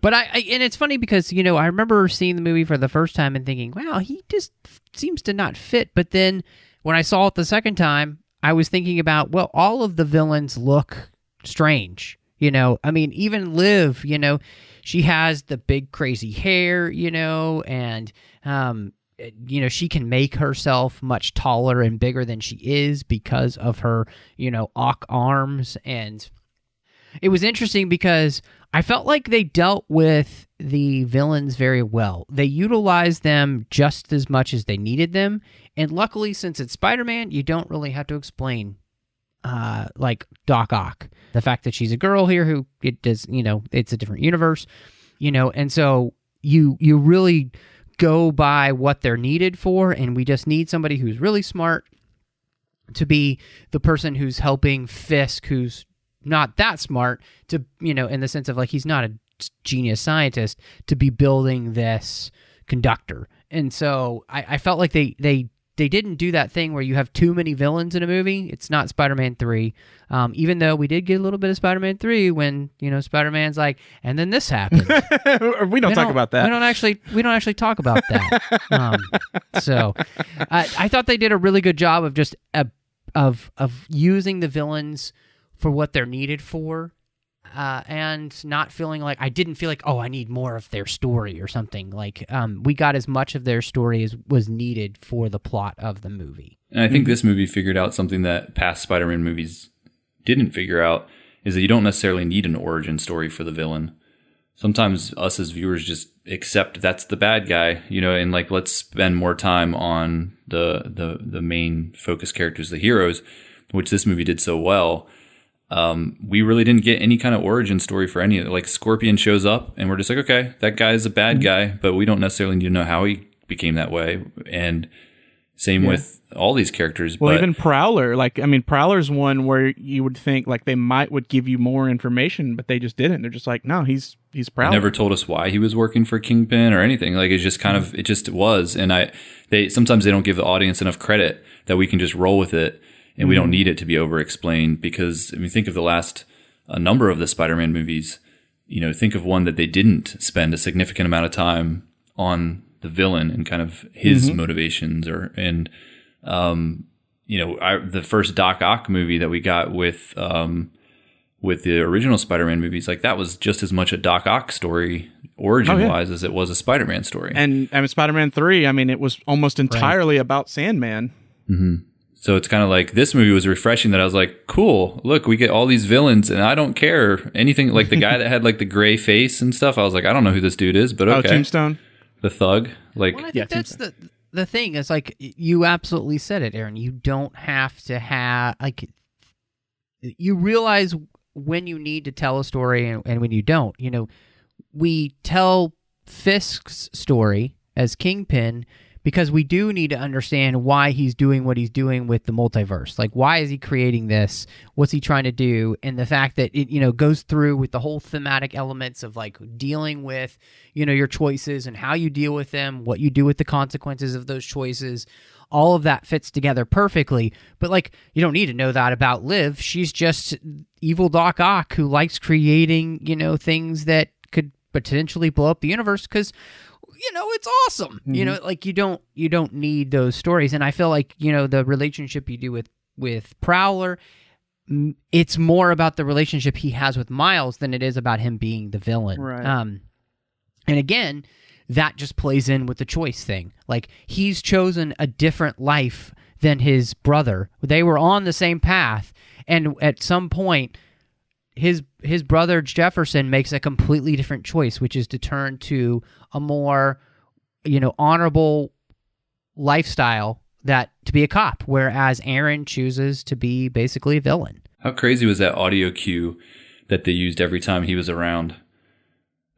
But and it's funny because I remember seeing the movie for the first time and thinking, wow, he just seems to not fit. But then when I saw it the second time, I was thinking about, well, all of the villains look strange. I mean, even Liv, she has the big crazy hair, and she can make herself much taller and bigger than she is because of her, Ock arms. And it was interesting because I felt like they dealt with the villains very well. They utilized them just as much as they needed them. And luckily, since it's Spider-Man, you don't really have to explain like Doc Ock. The fact that she's a girl here who it does, it's a different universe, and so you really go by what they're needed for, and we just need somebody who's really smart to be the person who's helping Fisk, who's not that smart, to, in the sense of like he's not a genius scientist, to be building this conductor. And so I felt like they didn't do that thing where you have too many villains in a movie. It's not Spider-Man 3. Even though we did get a little bit of Spider-Man 3 when, Spider-Man's like, and then this happened. we don't talk about that. We don't actually talk about that. So I thought they did a really good job of just of using the villains for what they're needed for. And not feeling like, I didn't feel like, oh, I need more of their story or something. Like, we got as much of their story as was needed for the plot of the movie. And I think this movie figured out something that past Spider-Man movies didn't figure out, is that you don't necessarily need an origin story for the villain. Sometimes us as viewers just accept that's the bad guy, and like, let's spend more time on the main focus characters, the heroes, which this movie did so well. We really didn't get any kind of origin story for any of it. Like, Scorpion shows up and we're just like, okay, that guy is a bad guy, but we don't necessarily need to know how he became that way. And same with all these characters. Well, but even Prowler, Prowler's one where you would think like they would give you more information, but they just didn't. They're just like, no, he's Prowler. Never told us why he was working for Kingpin or anything. Like, it's just kind of, it just was. And sometimes they don't give the audience enough credit that we can just roll with it. And we don't need it to be over-explained because, think of the last number of the Spider-Man movies. Think of one that they didn't spend a significant amount of time on the villain and kind of his motivations. The first Doc Ock movie that we got with the original Spider-Man movies, like, that was just as much a Doc Ock story origin-wise as it was a Spider-Man story. And Spider-Man 3, it was almost entirely about Sandman. Mm-hmm. So it's kind of like, this movie was refreshing that I was like, cool, look, we get all these villains and I don't care anything. Like, the guy that had like the gray face and stuff, I was like, I don't know who this dude is, but okay. Oh, Tombstone? The thug. Like, well, I think that's the thing. It's like, you absolutely said it, Aaron. You don't have to have, like, you realize when you need to tell a story and when you don't. We tell Fisk's story as Kingpin because we do need to understand why he's doing what he's doing with the multiverse. Like, why is he creating this? What's he trying to do? And the fact that it, goes through with the whole thematic elements of, like, dealing with, your choices and how you deal with them, what you do with the consequences of those choices. All of that fits together perfectly. But, like, you don't need to know that about Liv. She's just evil Doc Ock who likes creating, things that could potentially blow up the universe because, it's awesome. Like, you don't need those stories. And I feel like, the relationship you do with Prowler, it's more about the relationship he has with Miles than it is about him being the villain. Right. And again, that just plays in with the choice thing. Like, he's chosen a different life than his brother. They were on the same path. And at some point, his brother Jefferson makes a completely different choice, which is to turn to a more, honorable lifestyle, that to be a cop, whereas Aaron chooses to be basically a villain. How crazy was that audio cue that they used every time he was around?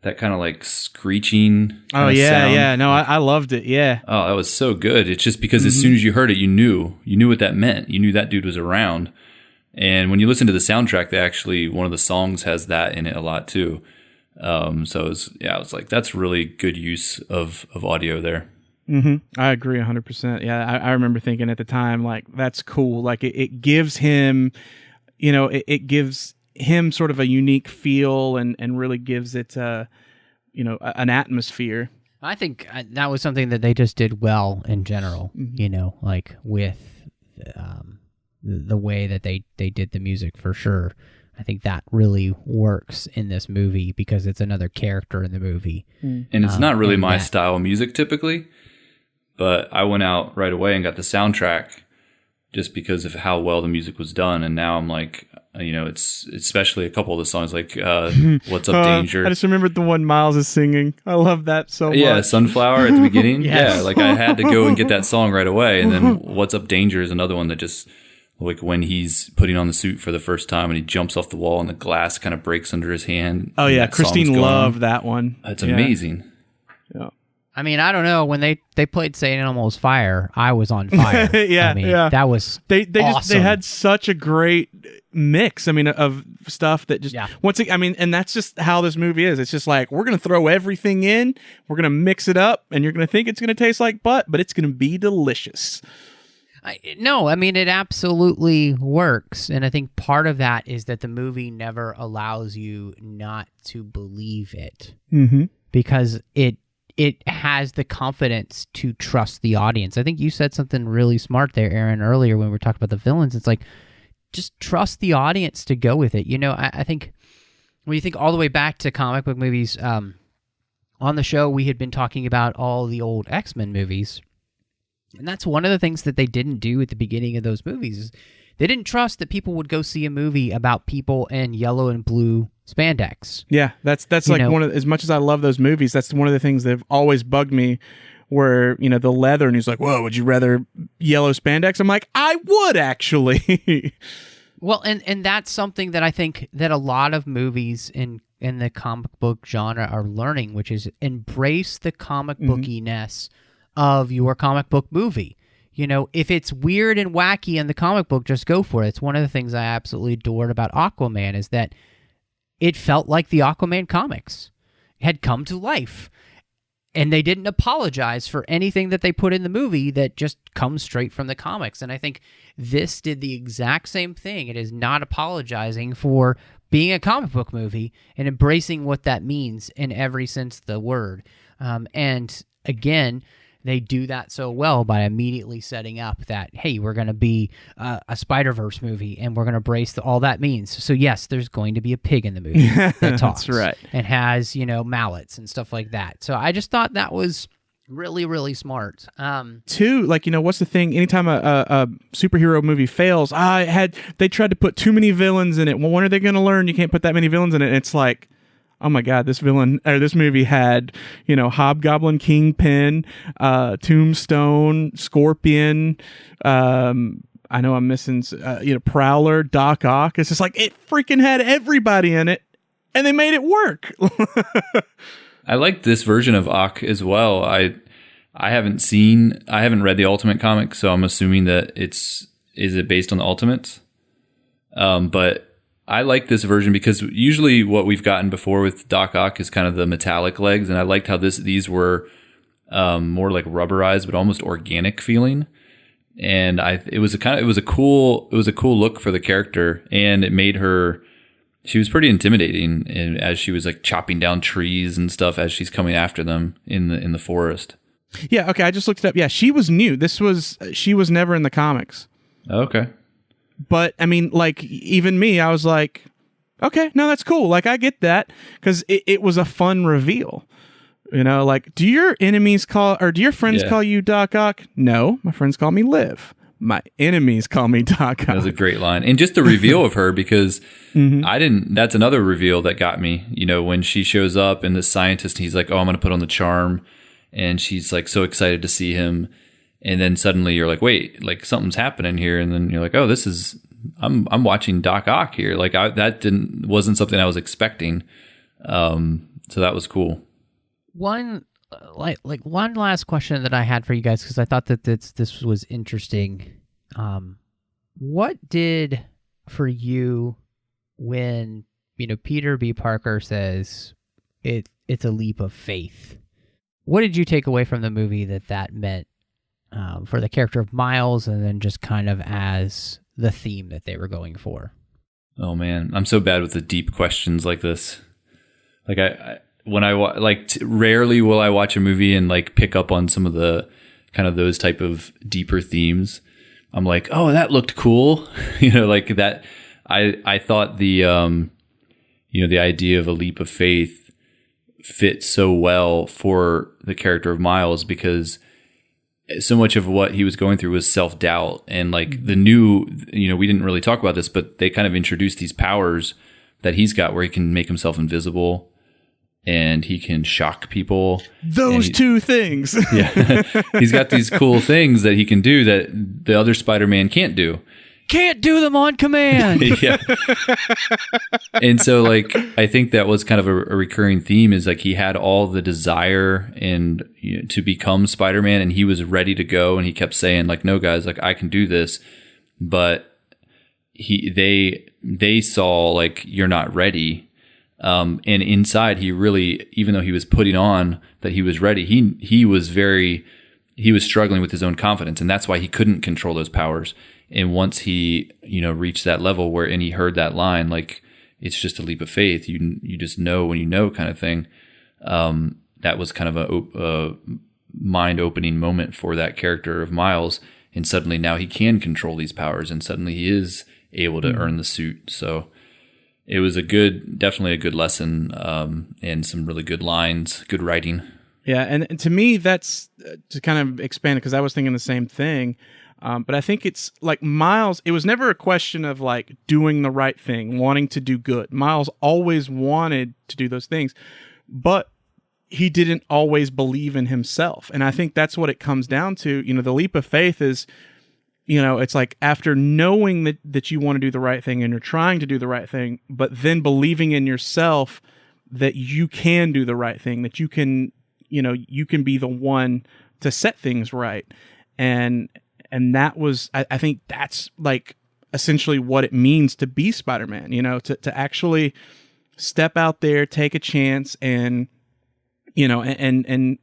That kind of like screeching. Oh, yeah, sound. yeah. No, I loved it. Yeah. Oh, that was so good. It's just because as soon as you heard it, you knew what that meant. You knew that dude was around. And when you listen to the soundtrack, they actually, one of the songs has that in it a lot too. So I was like, that's really good use of audio there. I agree 100%. Yeah, I remember thinking at the time, like, that's cool. Like, it gives him, it gives him sort of a unique feel and really gives it, an atmosphere. I think that was something that they just did well in general, like with the way that they did the music for sure. I think that really works in this movie because it's another character in the movie. And it's not really my style of music typically, but I went out right away and got the soundtrack just because of how well the music was done. And now I'm like, it's especially a couple of the songs like What's Up Danger. I just remembered the one Miles is singing. I love that so much. Yeah, Sunflower at the beginning. Yes. Yeah, like I had to go and get that song right away. And then What's Up Danger is another one that just, like when he's putting on the suit for the first time and he jumps off the wall and the glass kind of breaks under his hand. Oh yeah, Christine loved that one. It's amazing. Yeah. I mean, I don't know. When they played St. Elmo's Fire, I was on fire. Yeah, that was they awesome. they had such a great mix. I mean, of stuff that just once again, I mean, and that's just how this movie is. It's just like we're gonna throw everything in, we're gonna mix it up, and you're gonna think it's gonna taste like butt, but it's gonna be delicious. No, I mean, it absolutely works. And I think part of that is that the movie never allows you not to believe it. Because it has the confidence to trust the audience. I think you said something really smart there, Aaron, earlier when we were talking about the villains. It's like, just trust the audience to go with it. I think when you think all the way back to comic book movies, on the show, we had been talking about all the old X-Men movies. And that's one of the things that they didn't do at the beginning of those movies. Is they didn't trust that people would go see a movie about people in yellow and blue spandex. Yeah, that's like one of, as much as I love those movies, that's one of the things that have always bugged me. Where the leather, and he's like, "Whoa, would you rather yellow spandex?" I'm like, I would actually. Well, and that's something that I think that a lot of movies in the comic book genre are learning, which is embrace the comic bookiness of your comic book movie. If it's weird and wacky in the comic book, just go for it. It's one of the things I absolutely adored about Aquaman is that it felt like the Aquaman comics had come to life. And they didn't apologize for anything that they put in the movie that just comes straight from the comics. And I think this did the exact same thing. It is not apologizing for being a comic book movie and embracing what that means in every sense of the word. And again, they do that so well by immediately setting up that, hey, we're going to be a Spider-Verse movie, and we're going to embrace all that means. So yes, there's going to be a pig in the movie that talks. That's right. And has, mallets and stuff like that. So I just thought that was really, really smart. Two, what's the thing? Anytime a superhero movie fails, they tried to put too many villains in it. Well, when are they going to learn you can't put that many villains in it? And it's like, oh my God, this movie had, Hobgoblin, Kingpin, Tombstone, Scorpion, I know I'm missing, Prowler, Doc Ock. It's just like, it freaking had everybody in it, and they made it work. I like this version of Ock as well. I haven't read the Ultimate comic, so I'm assuming that is it based on the Ultimates? But I like this version because usually what we've gotten before with Doc Ock is kind of the metallic legs, and I liked how these were more like rubberized, but almost organic feeling. And it was a cool look for the character, and it made her. She was pretty intimidating, and as she was like chopping down trees and stuff as she's coming after them in the forest. Yeah. Okay. I just looked it up. Yeah, she was new. She was never in the comics. Okay. But, I mean, like, even me, I was like, okay, no, that's cool. Like, I get that, because it was a fun reveal. Like, do your friends call you Doc Ock? No, my friends call me Liv. My enemies call me Doc Ock. That was a great line. And just the reveal of her, because that's another reveal that got me, when she shows up and the scientist, he's like, oh, I'm going to put on the charm. And she's like so excited to see him. And then suddenly you're like, wait, like something's happening here. And then you're like, oh, I'm watching Doc Ock here. Like wasn't something I was expecting. So that was cool. One last question that I had for you guys, because I thought that this was interesting. What did for you when, Peter B. Parker says it's a leap of faith? What did you take away from the movie that meant for the character of Miles, and then just kind of as the theme that they were going for? Oh man, I'm so bad with the deep questions like this. Like rarely will I watch a movie and like pick up on some of the kind of those type of deeper themes. I'm like, oh, that looked cool, like that. I thought the the idea of a leap of faith fit so well for the character of Miles, because so much of what he was going through was self-doubt, and like the new, we didn't really talk about this, but they kind of introduced these powers that he's got where he can make himself invisible and he can shock people. Those two things. Yeah. He's got these cool things that he can do that the other Spider-Man can't do. Can't do them on command. Yeah. And so like I think that was kind of a recurring theme, is like he had all the desire and to become Spider-Man, and he was ready to go, and he kept saying like, no guys, like I can do this. But they saw like, you're not ready. And inside he really, even though he was putting on that he was ready, he was struggling with his own confidence, and that's why he couldn't control those powers. And once he, reached that level and he heard that line, like, it's just a leap of faith. You just know when you know, kind of thing. That was kind of a mind-opening moment for that character of Miles. And suddenly now he can control these powers, and suddenly he is able to earn the suit. So it was definitely a good lesson, and some really good lines, good writing. Yeah, and to me, that's to kind of expand it, because I was thinking the same thing. But I think it's like Miles, it was never a question of like doing the right thing, wanting to do good. Miles always wanted to do those things, but he didn't always believe in himself. And I think that's what it comes down to. The leap of faith is, it's like after knowing that you want to do the right thing and you're trying to do the right thing, but then believing in yourself that you can do the right thing, that you can be the one to set things right. And that was, I think that's like essentially what it means to be Spider-Man, to actually step out there, take a chance, and, and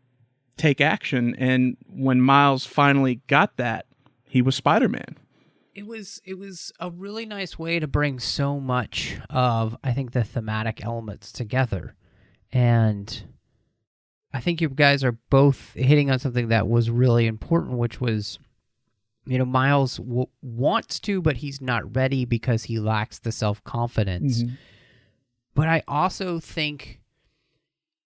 take action. And when Miles finally got that, he was Spider-Man. It was a really nice way to bring so much of, I think, the thematic elements together. And I think you guys are both hitting on something that was really important, which was, Miles wants to, but he's not ready because he lacks the self-confidence. Mm-hmm. But I also think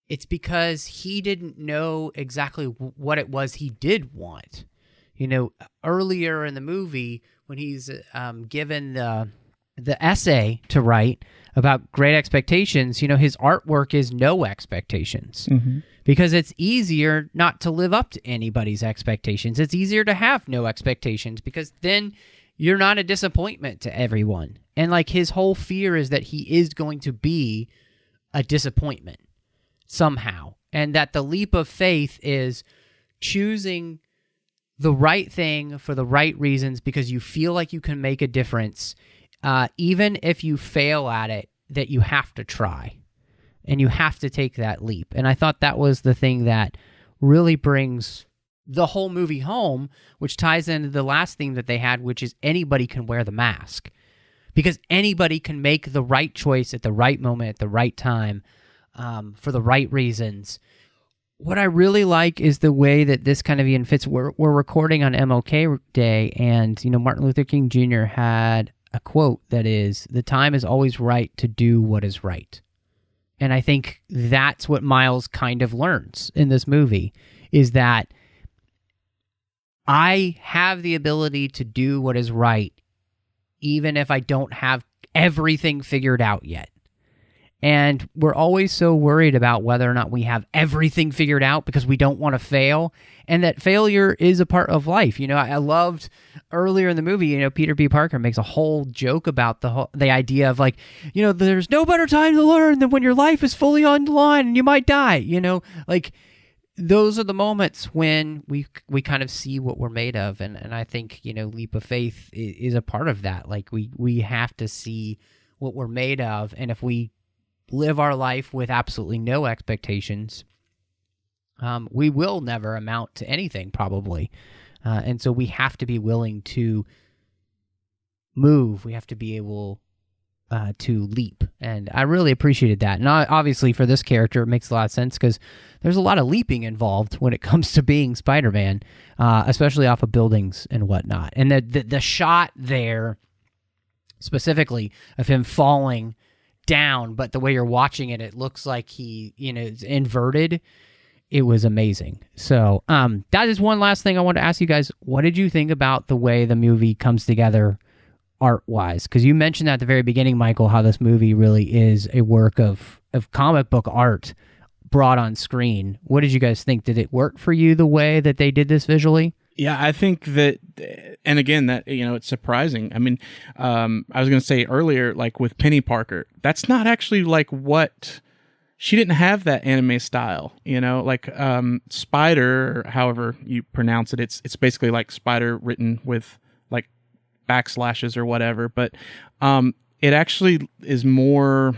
it's because he didn't know exactly what it was he did want. Earlier in the movie, when he's given the essay to write about Great Expectations, his artwork is no expectations. Mm-hmm. Because it's easier not to live up to anybody's expectations. It's easier to have no expectations, because then you're not a disappointment to everyone. And like his whole fear is that he is going to be a disappointment somehow. And that the leap of faith is choosing the right thing for the right reasons, because you feel like you can make a difference. Even if you fail at it, that you have to try. And you have to take that leap. And I thought that was the thing that really brings the whole movie home, which ties into the last theme that they had, which is anybody can wear the mask. Because anybody can make the right choice at the right moment, at the right time, for the right reasons. What I really like is the way that this kind of even fits. We're recording on MLK Day, and Martin Luther King Jr. had a quote that is, "The time is always right to do what is right." And I think that's what Miles kind of learns in this movie, is that I have the ability to do what is right, even if I don't have everything figured out yet. And we're always so worried about whether or not we have everything figured out because we don't want to fail. And that failure is a part of life. I loved earlier in the movie, Peter B. Parker makes a whole joke about the idea of like, there's no better time to learn than when your life is fully on the line and you might die. Like those are the moments when we kind of see what we're made of, and I think, you know, Leap of Faith is a part of that. Like we have to see what we're made of, and if we live our life with absolutely no expectations, we will never amount to anything, probably. And so we have to be willing to move. We have to be able to leap. And I really appreciated that. And obviously for this character, it makes a lot of sense because there's a lot of leaping involved when it comes to being Spider-Man, especially off of buildings and whatnot. And the shot there, specifically, of him falling down, but the way you're watching it, it looks like he, you know, is inverted. It was amazing. So that is one last thing I want to ask you guys. What did you think about the way the movie comes together art-wise? Because you mentioned at the very beginning, Michael, how this movie really is a work of comic book art brought on screen. What did you guys think? Did it work for you the way that they did this visually? Yeah, I think that, and again, that, you know, it's surprising. I mean, I was going to say earlier, like with Penny Parker, that's not actually like what... She didn't have that anime style, you know, like Spider, or however you pronounce it. It's basically like Spider written with like backslashes or whatever. But it actually is more,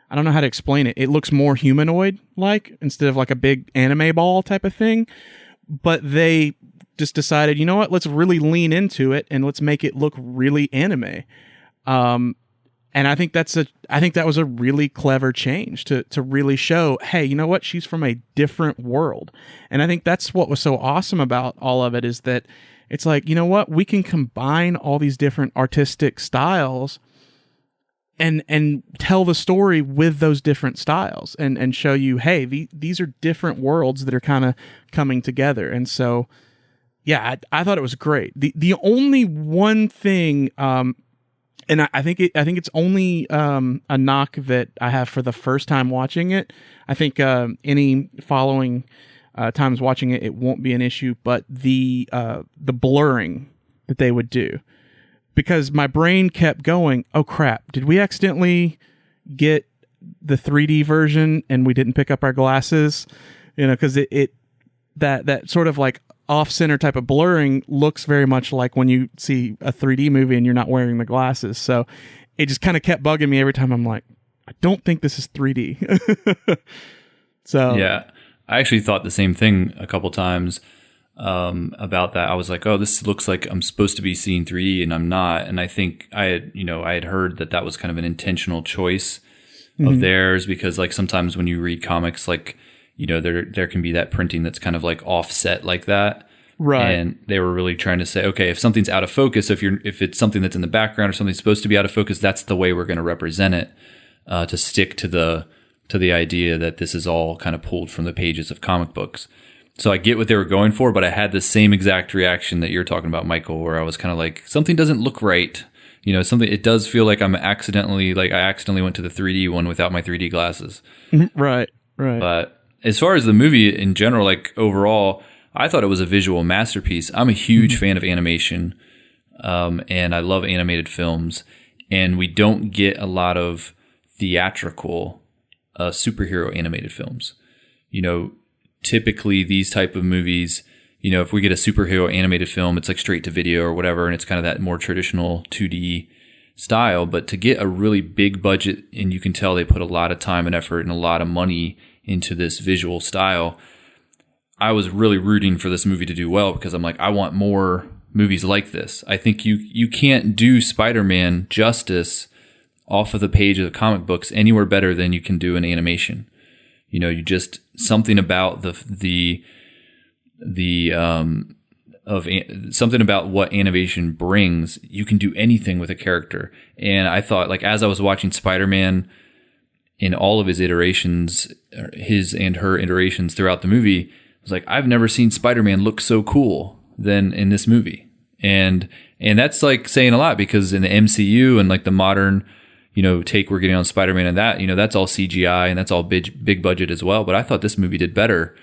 I don't know how to explain it. It looks more humanoid-like instead of like a big anime ball type of thing. But they just decided, you know what, let's really lean into it and let's make it look really anime. And I think that was a really clever change to really show, hey, you know what? She's from a different world. And I think that's what was so awesome about all of it, is that it's like, you know what? We can combine all these different artistic styles and tell the story with those different styles and show you, hey, these are different worlds that are kind of coming together. And so, yeah, I thought it was great. The only one thing, and I think it's only a knock that I have for the first time watching it. I think any following times watching it, it won't be an issue. But the blurring that they would do, because my brain kept going, oh crap, did we accidentally get the 3D version and we didn't pick up our glasses? You know, because that sort of like off-center type of blurring looks very much like when you see a 3D movie and you're not wearing the glasses. So it just kind of kept bugging me every time. I'm like, I don't think this is 3D. So yeah, I actually thought the same thing a couple times about that. I was like, oh, this looks like I'm supposed to be seeing 3D and I'm not. And I think I had heard that was kind of an intentional choice of theirs, because like sometimes when you read comics, like, you know, there can be that printing that's kind of like offset like that. Right. And they were really trying to say, okay, if something's out of focus, if it's something that's in the background or something's supposed to be out of focus, that's the way we're going to represent it, to stick to the idea that this is all kind of pulled from the pages of comic books. So I get what they were going for, but I had the same exact reaction that you're talking about, Michael, where I was kind of like, something doesn't look right. You know, it does feel like I accidentally went to the 3D one without my 3D glasses. Right. But as far as the movie in general, like overall, I thought it was a visual masterpiece. I'm a huge fan of animation, and I love animated films. And we don't get a lot of theatrical superhero animated films. You know, typically these type of movies, you know, if we get a superhero animated film, it's like straight to video or whatever, and it's kind of that more traditional 2D style. But to get a really big budget, and you can tell they put a lot of time and effort and a lot of money into this visual style, I was really rooting for this movie to do well, because I'm like, I want more movies like this. I think you can't do Spider-Man justice off of the page of the comic books anywhere better than you can do an animation. You know, you just, something about something about what animation brings. You can do anything with a character. And I thought, like, as I was watching Spider-Man in all of his iterations, his and her iterations throughout the movie, I was like, I've never seen Spider-Man look so cool than in this movie. And that's like saying a lot, because in the MCU and like the modern, you know, take we're getting on Spider-Man, and that, you know, that's all CGI and that's all big budget as well. But I thought this movie did better.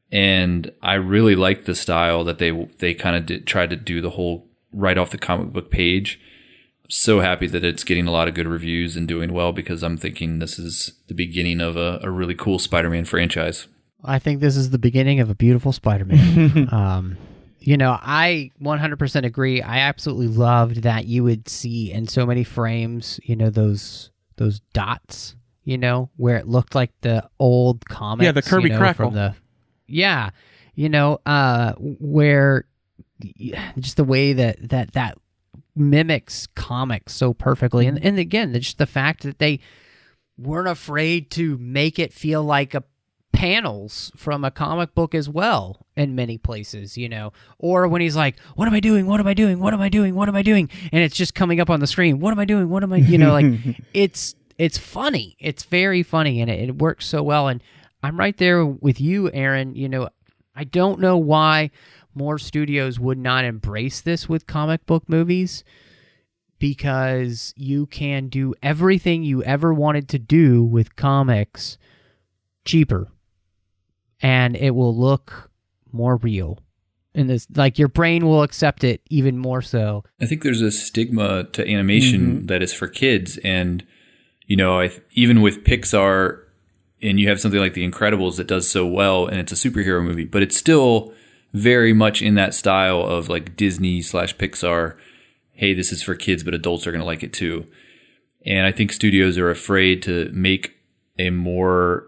And I really liked the style that they kind of tried to do the whole right off the comic book page. So happy that it's getting a lot of good reviews and doing well, because I'm thinking this is the beginning of a really cool Spider-Man franchise. I think this is the beginning of a beautiful Spider-Man. I 100% agree. I absolutely loved that you would see in so many frames, those dots, where it looked like the old comics. Yeah, the Kirby Crackle. Where just the way that mimics comics so perfectly. And again, just the fact that they weren't afraid to make it feel like panels from a comic book as well in many places, or when he's like, what am I doing? What am I doing? What am I doing? What am I doing? And it's just coming up on the screen. What am I doing? What am I, like it's funny. It's very funny, and it works so well. And I'm right there with you, Aaron. I don't know why more studios would not embrace this with comic book movies, because you can do everything you ever wanted to do with comics cheaper, and it will look more real. And this, like, your brain will accept it even more so. I think there's a stigma to animation that is for kids, and even with Pixar, and you have something like The Incredibles that does so well, and it's a superhero movie, but it's still very much in that style of like Disney/Pixar. Hey, this is for kids, but adults are going to like it too. And I think studios are afraid to make a more,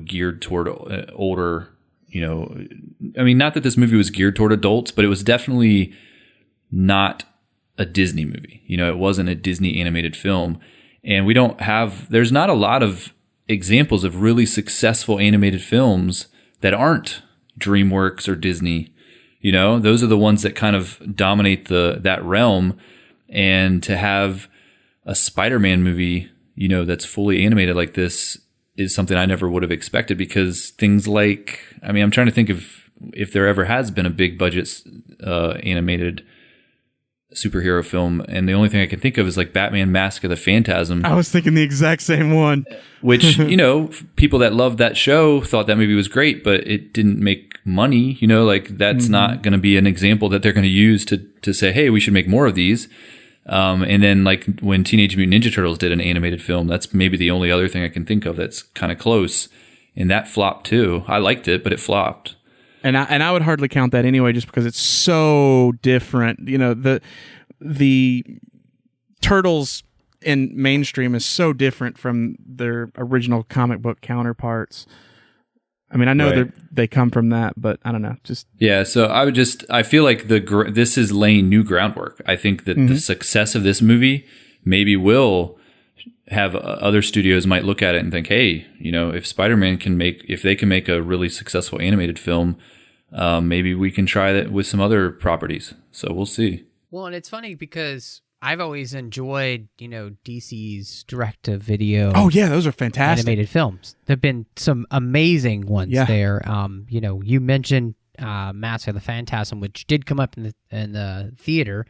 geared toward older, not that this movie was geared toward adults, but it was definitely not a Disney movie. It wasn't a Disney animated film. And there's not a lot of examples of really successful animated films that aren't DreamWorks or Disney. Those are the ones that kind of dominate that realm. And to have a Spider-Man movie, that's fully animated like this is something I never would have expected, because things like, I'm trying to think of if there ever has been a big budget animated superhero film, and the only thing I can think of is like Batman Mask of the Phantasm. I was thinking the exact same one. Which, people that loved that show thought that movie was great, but it didn't make money. That's not going to be an example that they're going to use to say, hey, we should make more of these. And then like when Teenage Mutant Ninja Turtles did an animated film, that's maybe the only other thing I can think of that's kind of close. And that flopped too. I liked it, but it flopped. And I would hardly count that anyway, just because it's so different. The Turtles in mainstream is so different from their original comic book counterparts. I know they come from that, but I don't know. So I feel like this is laying new groundwork. I think that the success of this movie maybe will have other studios might look at it and think, hey, if Spider-Man if they can make a really successful animated film, maybe we can try that with some other properties. So we'll see. Well, and it's funny because I've always enjoyed, DC's direct-to-video. Oh yeah, those are fantastic animated films. There've been some amazing ones there. You mentioned Mask of the Phantasm, which did come up in the theater.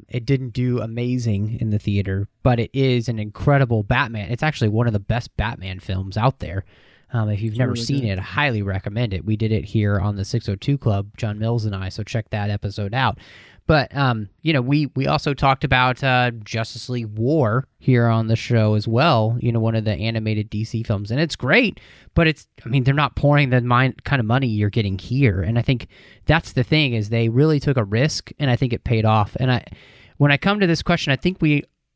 It didn't do amazing in the theater, but it is an incredible Batman. It's actually one of the best Batman films out there. If you've never seen it, I highly recommend it. We did it here on the 602 Club, John Mills and I, so check that episode out. But, we also talked about Justice League War here on the show as well, one of the animated DC films. And it's great, but they're not pouring the kind of money you're getting here. And I think that's the thing, is they really took a risk, and I think it paid off. And when I come to this question,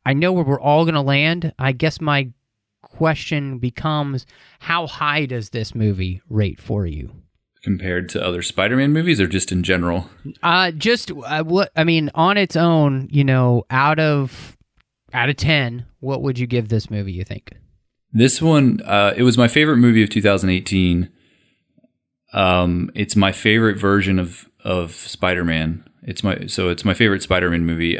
I know where we're all going to land. I guess my question becomes, how high does this movie rate for you? Compared to other Spider-Man movies, or just in general? On its own, out of 10, what would you give this movie, you think? This one, it was my favorite movie of 2018. It's my favorite version of Spider-Man. It's my favorite Spider-Man movie.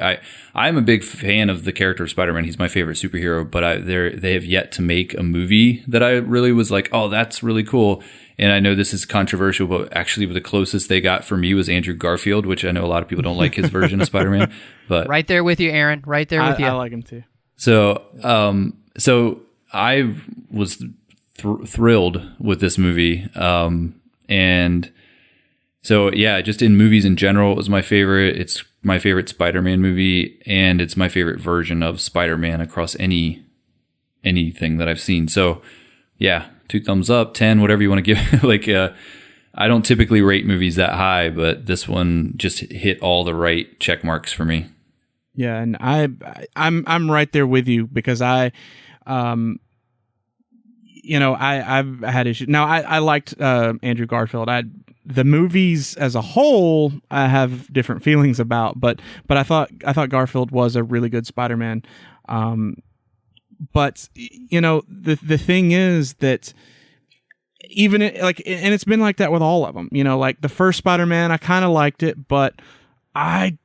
I'm a big fan of the character of Spider-Man. He's my favorite superhero, but they have yet to make a movie that I really was like, oh, that's really cool. And I know this is controversial, but actually the closest they got for me was Andrew Garfield, which I know a lot of people don't like his version of Spider-Man. But right there with you, Aaron. Right there with you. I like him too. So I was thrilled with this movie. And so, yeah, just in movies in general, it was my favorite. It's my favorite Spider-Man movie, and it's my favorite version of Spider-Man across anything that I've seen. So, yeah, 2 thumbs up, 10, whatever you want to give. Like, I don't typically rate movies that high, but this one just hit all the right check marks for me. Yeah, and I'm right there with you because I've had issues. Now I liked Andrew Garfield. The movies as a whole I have different feelings about, but I thought Garfield was a really good Spider-Man. But the thing is that even and it's been like that with all of them. Like the first Spider-Man, I kind of liked it, but I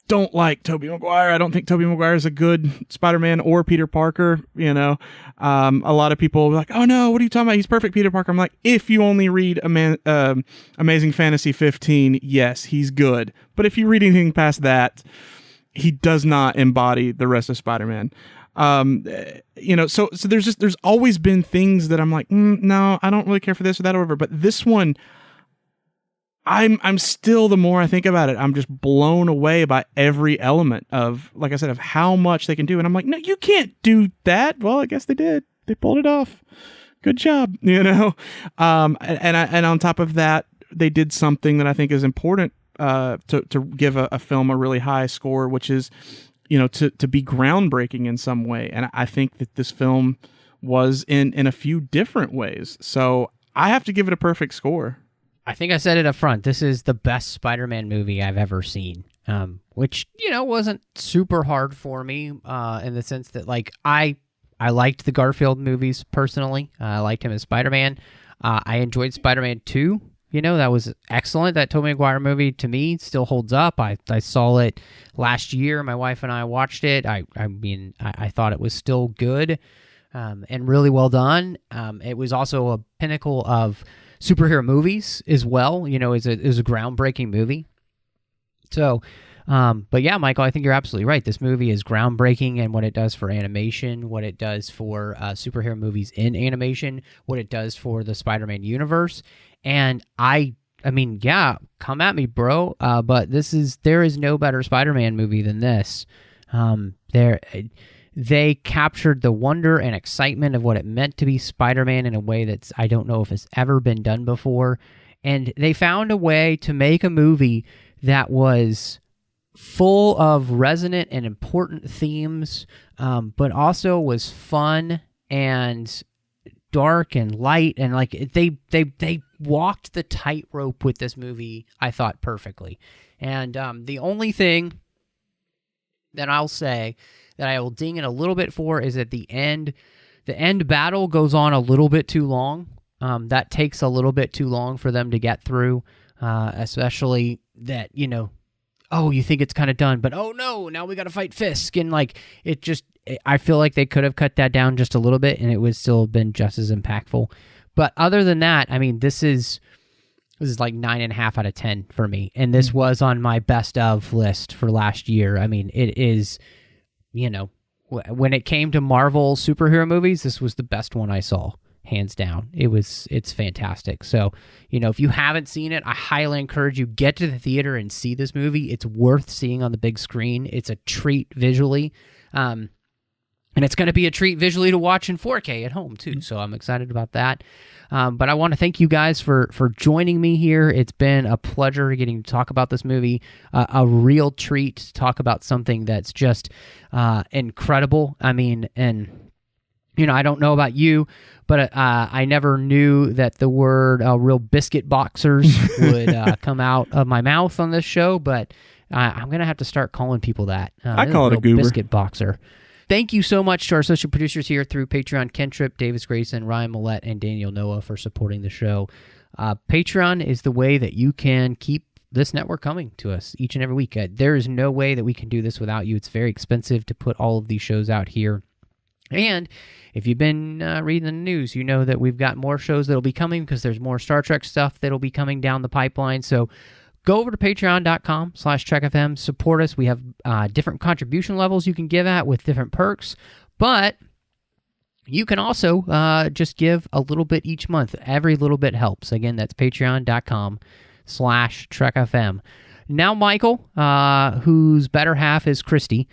don't like Tobey Maguire. I don't think Tobey Maguire is a good Spider-Man or Peter Parker. A lot of people are like, "Oh no, what are you talking about? He's perfect Peter Parker." I'm like, if you only read Amazing Fantasy 15, yes, he's good. But if you read anything past that, he does not embody the rest of Spider-Man. So there's always been things that I'm like, no, I don't really care for this or that or whatever. But this one, I'm still, the more I think about it, I'm just blown away by every element of, like I said, of how much they can do. And I'm like, no, you can't do that. Well, I guess they did. They pulled it off. Good job, And on top of that, they did something that I think is important to give a film a really high score, which is, to be groundbreaking in some way. And I think that this film was in a few different ways. So I have to give it a perfect score. I think I said it up front. This is the best Spider-Man movie I've ever seen, which, wasn't super hard for me in the sense that, like, I liked the Garfield movies personally. I liked him as Spider-Man. I enjoyed Spider-Man 2. That was excellent. That Tobey Maguire movie, to me, still holds up. I saw it last year. My wife and I watched it. I thought it was still good and really well done. It was also a pinnacle of superhero movies as well. It was a groundbreaking movie. So, but yeah, Michael, I think you're absolutely right. This movie is groundbreaking in what it does for animation, what it does for superhero movies in animation, what it does for the Spider-Man universe. And I mean, yeah, come at me, bro. But there is no better Spider-Man movie than this. They captured the wonder and excitement of what it meant to be Spider-Man in a way that's, I don't know if it's ever been done before. And they found a way to make a movie that was full of resonant and important themes, but also was fun and dark and light. And like they walked the tightrope with this movie, I thought, perfectly. And the only thing that I'll say that I will ding it a little bit for is at the end battle goes on a little bit too long. That takes a little bit too long for them to get through, especially that, you think it's kind of done, but oh no, now we got to fight Fisk. And like, I feel like they could have cut that down just a little bit and it would still have been just as impactful. But other than that, I mean, this is like 9.5 out of 10 for me. And this was on my best of list for last year. I mean, it is, when it came to Marvel superhero movies, this was the best one I saw, hands down. It's fantastic. So, if you haven't seen it, I highly encourage you, get to the theater and see this movie. It's worth seeing on the big screen. It's a treat visually. And it's going to be a treat visually to watch in 4K at home, too. So I'm excited about that. But I want to thank you guys for joining me here. It's been a pleasure getting to talk about this movie. A real treat to talk about something that's just incredible. I mean, and, I don't know about you, but I never knew that the word real biscuit boxers would come out of my mouth on this show. But I'm going to have to start calling people that. I call it a goober. Biscuit boxer. Thank you so much to our associate producers here through Patreon, Ken Tripp, Davis Grayson, Ryan Millette, and Daniel Noah for supporting the show. Patreon is the way that you can keep this network coming to us each and every week. There is no way that we can do this without you. It's very expensive to put all of these shows out here. And if you've been reading the news, you know that we've got more shows that'll be coming because there's more Star Trek stuff that'll be coming down the pipeline. So go over to patreon.com/TrekFM. Support us. We have different contribution levels you can give at with different perks. But you can also just give a little bit each month. Every little bit helps. Again, that's patreon.com/TrekFM. Now, Michael, whose better half is Christy,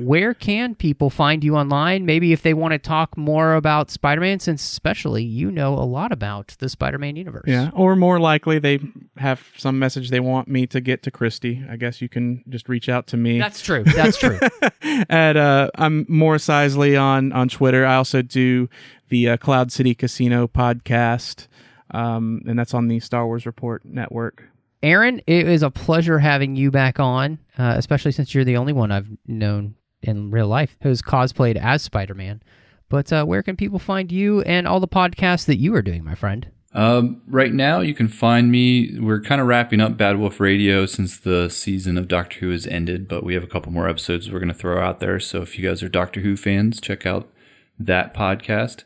where can people find you online? Maybe if they want to talk more about Spider-Man, since especially you know a lot about the Spider-Man universe. Yeah, or more likely they have some message they want me to get to Christy. I guess you can just reach out to me. That's true. That's true. I'm Morris Isley on Twitter. I also do the Cloud City Casino podcast, and that's on the Star Wars Report Network. Aaron, it is a pleasure having you back on, especially since you're the only one I've known in real life who's cosplayed as Spider-Man. But where can people find you and all the podcasts that you are doing, my friend? Right now, you can find me. We're kind of wrapping up Bad Wolf Radio since the season of Doctor Who has ended, but we have a couple more episodes we're going to throw out there. So if you guys are Doctor Who fans, check out that podcast.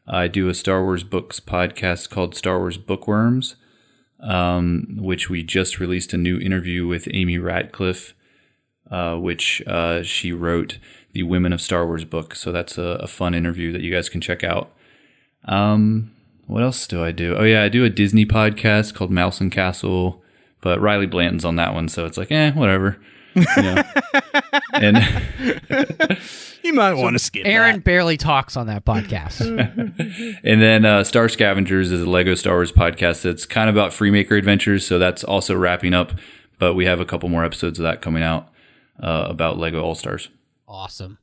I do a Star Wars books podcast called Star Wars Bookworms, which we just released a new interview with Amy Radcliffe, which she wrote the Women of Star Wars book. So that's a fun interview that you guys can check out. What else do I do? Oh, yeah, I do a Disney podcast called Mouse and Castle, but Riley Blanton's on that one, so it's like, whatever. You know? And you might want to skip Aaron barely talks on that podcast. And then Star Scavengers is a Lego Star Wars podcast that's kind of about Freemaker adventures, so that's also wrapping up, but we have a couple more episodes of that coming out about Lego All-Stars. Awesome.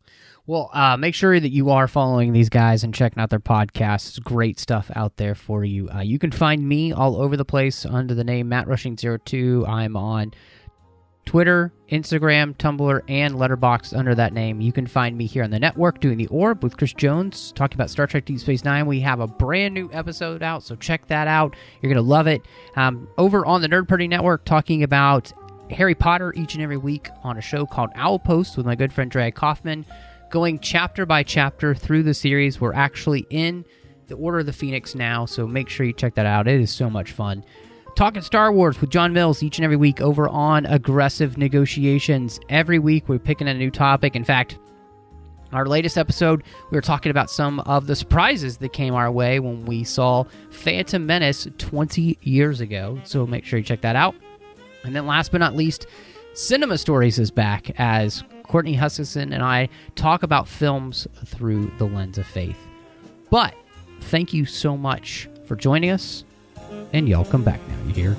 Well, make sure that you are following these guys and checking out their podcasts. Great stuff out there for you. You can find me all over the place under the name MattRushing02. I'm on Twitter, Instagram, Tumblr, and Letterboxd under that name. You can find me here on the network doing The Orb with Chris Jones, talking about Star Trek Deep Space Nine. We have a brand new episode out, so check that out. You're going to love it. Over on the Nerd Party Network, talking about Harry Potter each and every week on a show called Owl Post with my good friend Drag Kaufman. Going chapter by chapter through the series. We're actually in the Order of the Phoenix now, so make sure you check that out. It is so much fun. Talking Star Wars with John Mills each and every week over on Aggressive Negotiations. Every week we're picking a new topic. In fact, our latest episode, we were talking about some of the surprises that came our way when we saw Phantom Menace 20 years ago, so make sure you check that out. And then last but not least, Cinema Stories is back as Courtney Huskisson and I talk about films through the lens of faith. But thank you so much for joining us, and y'all come back now, you hear?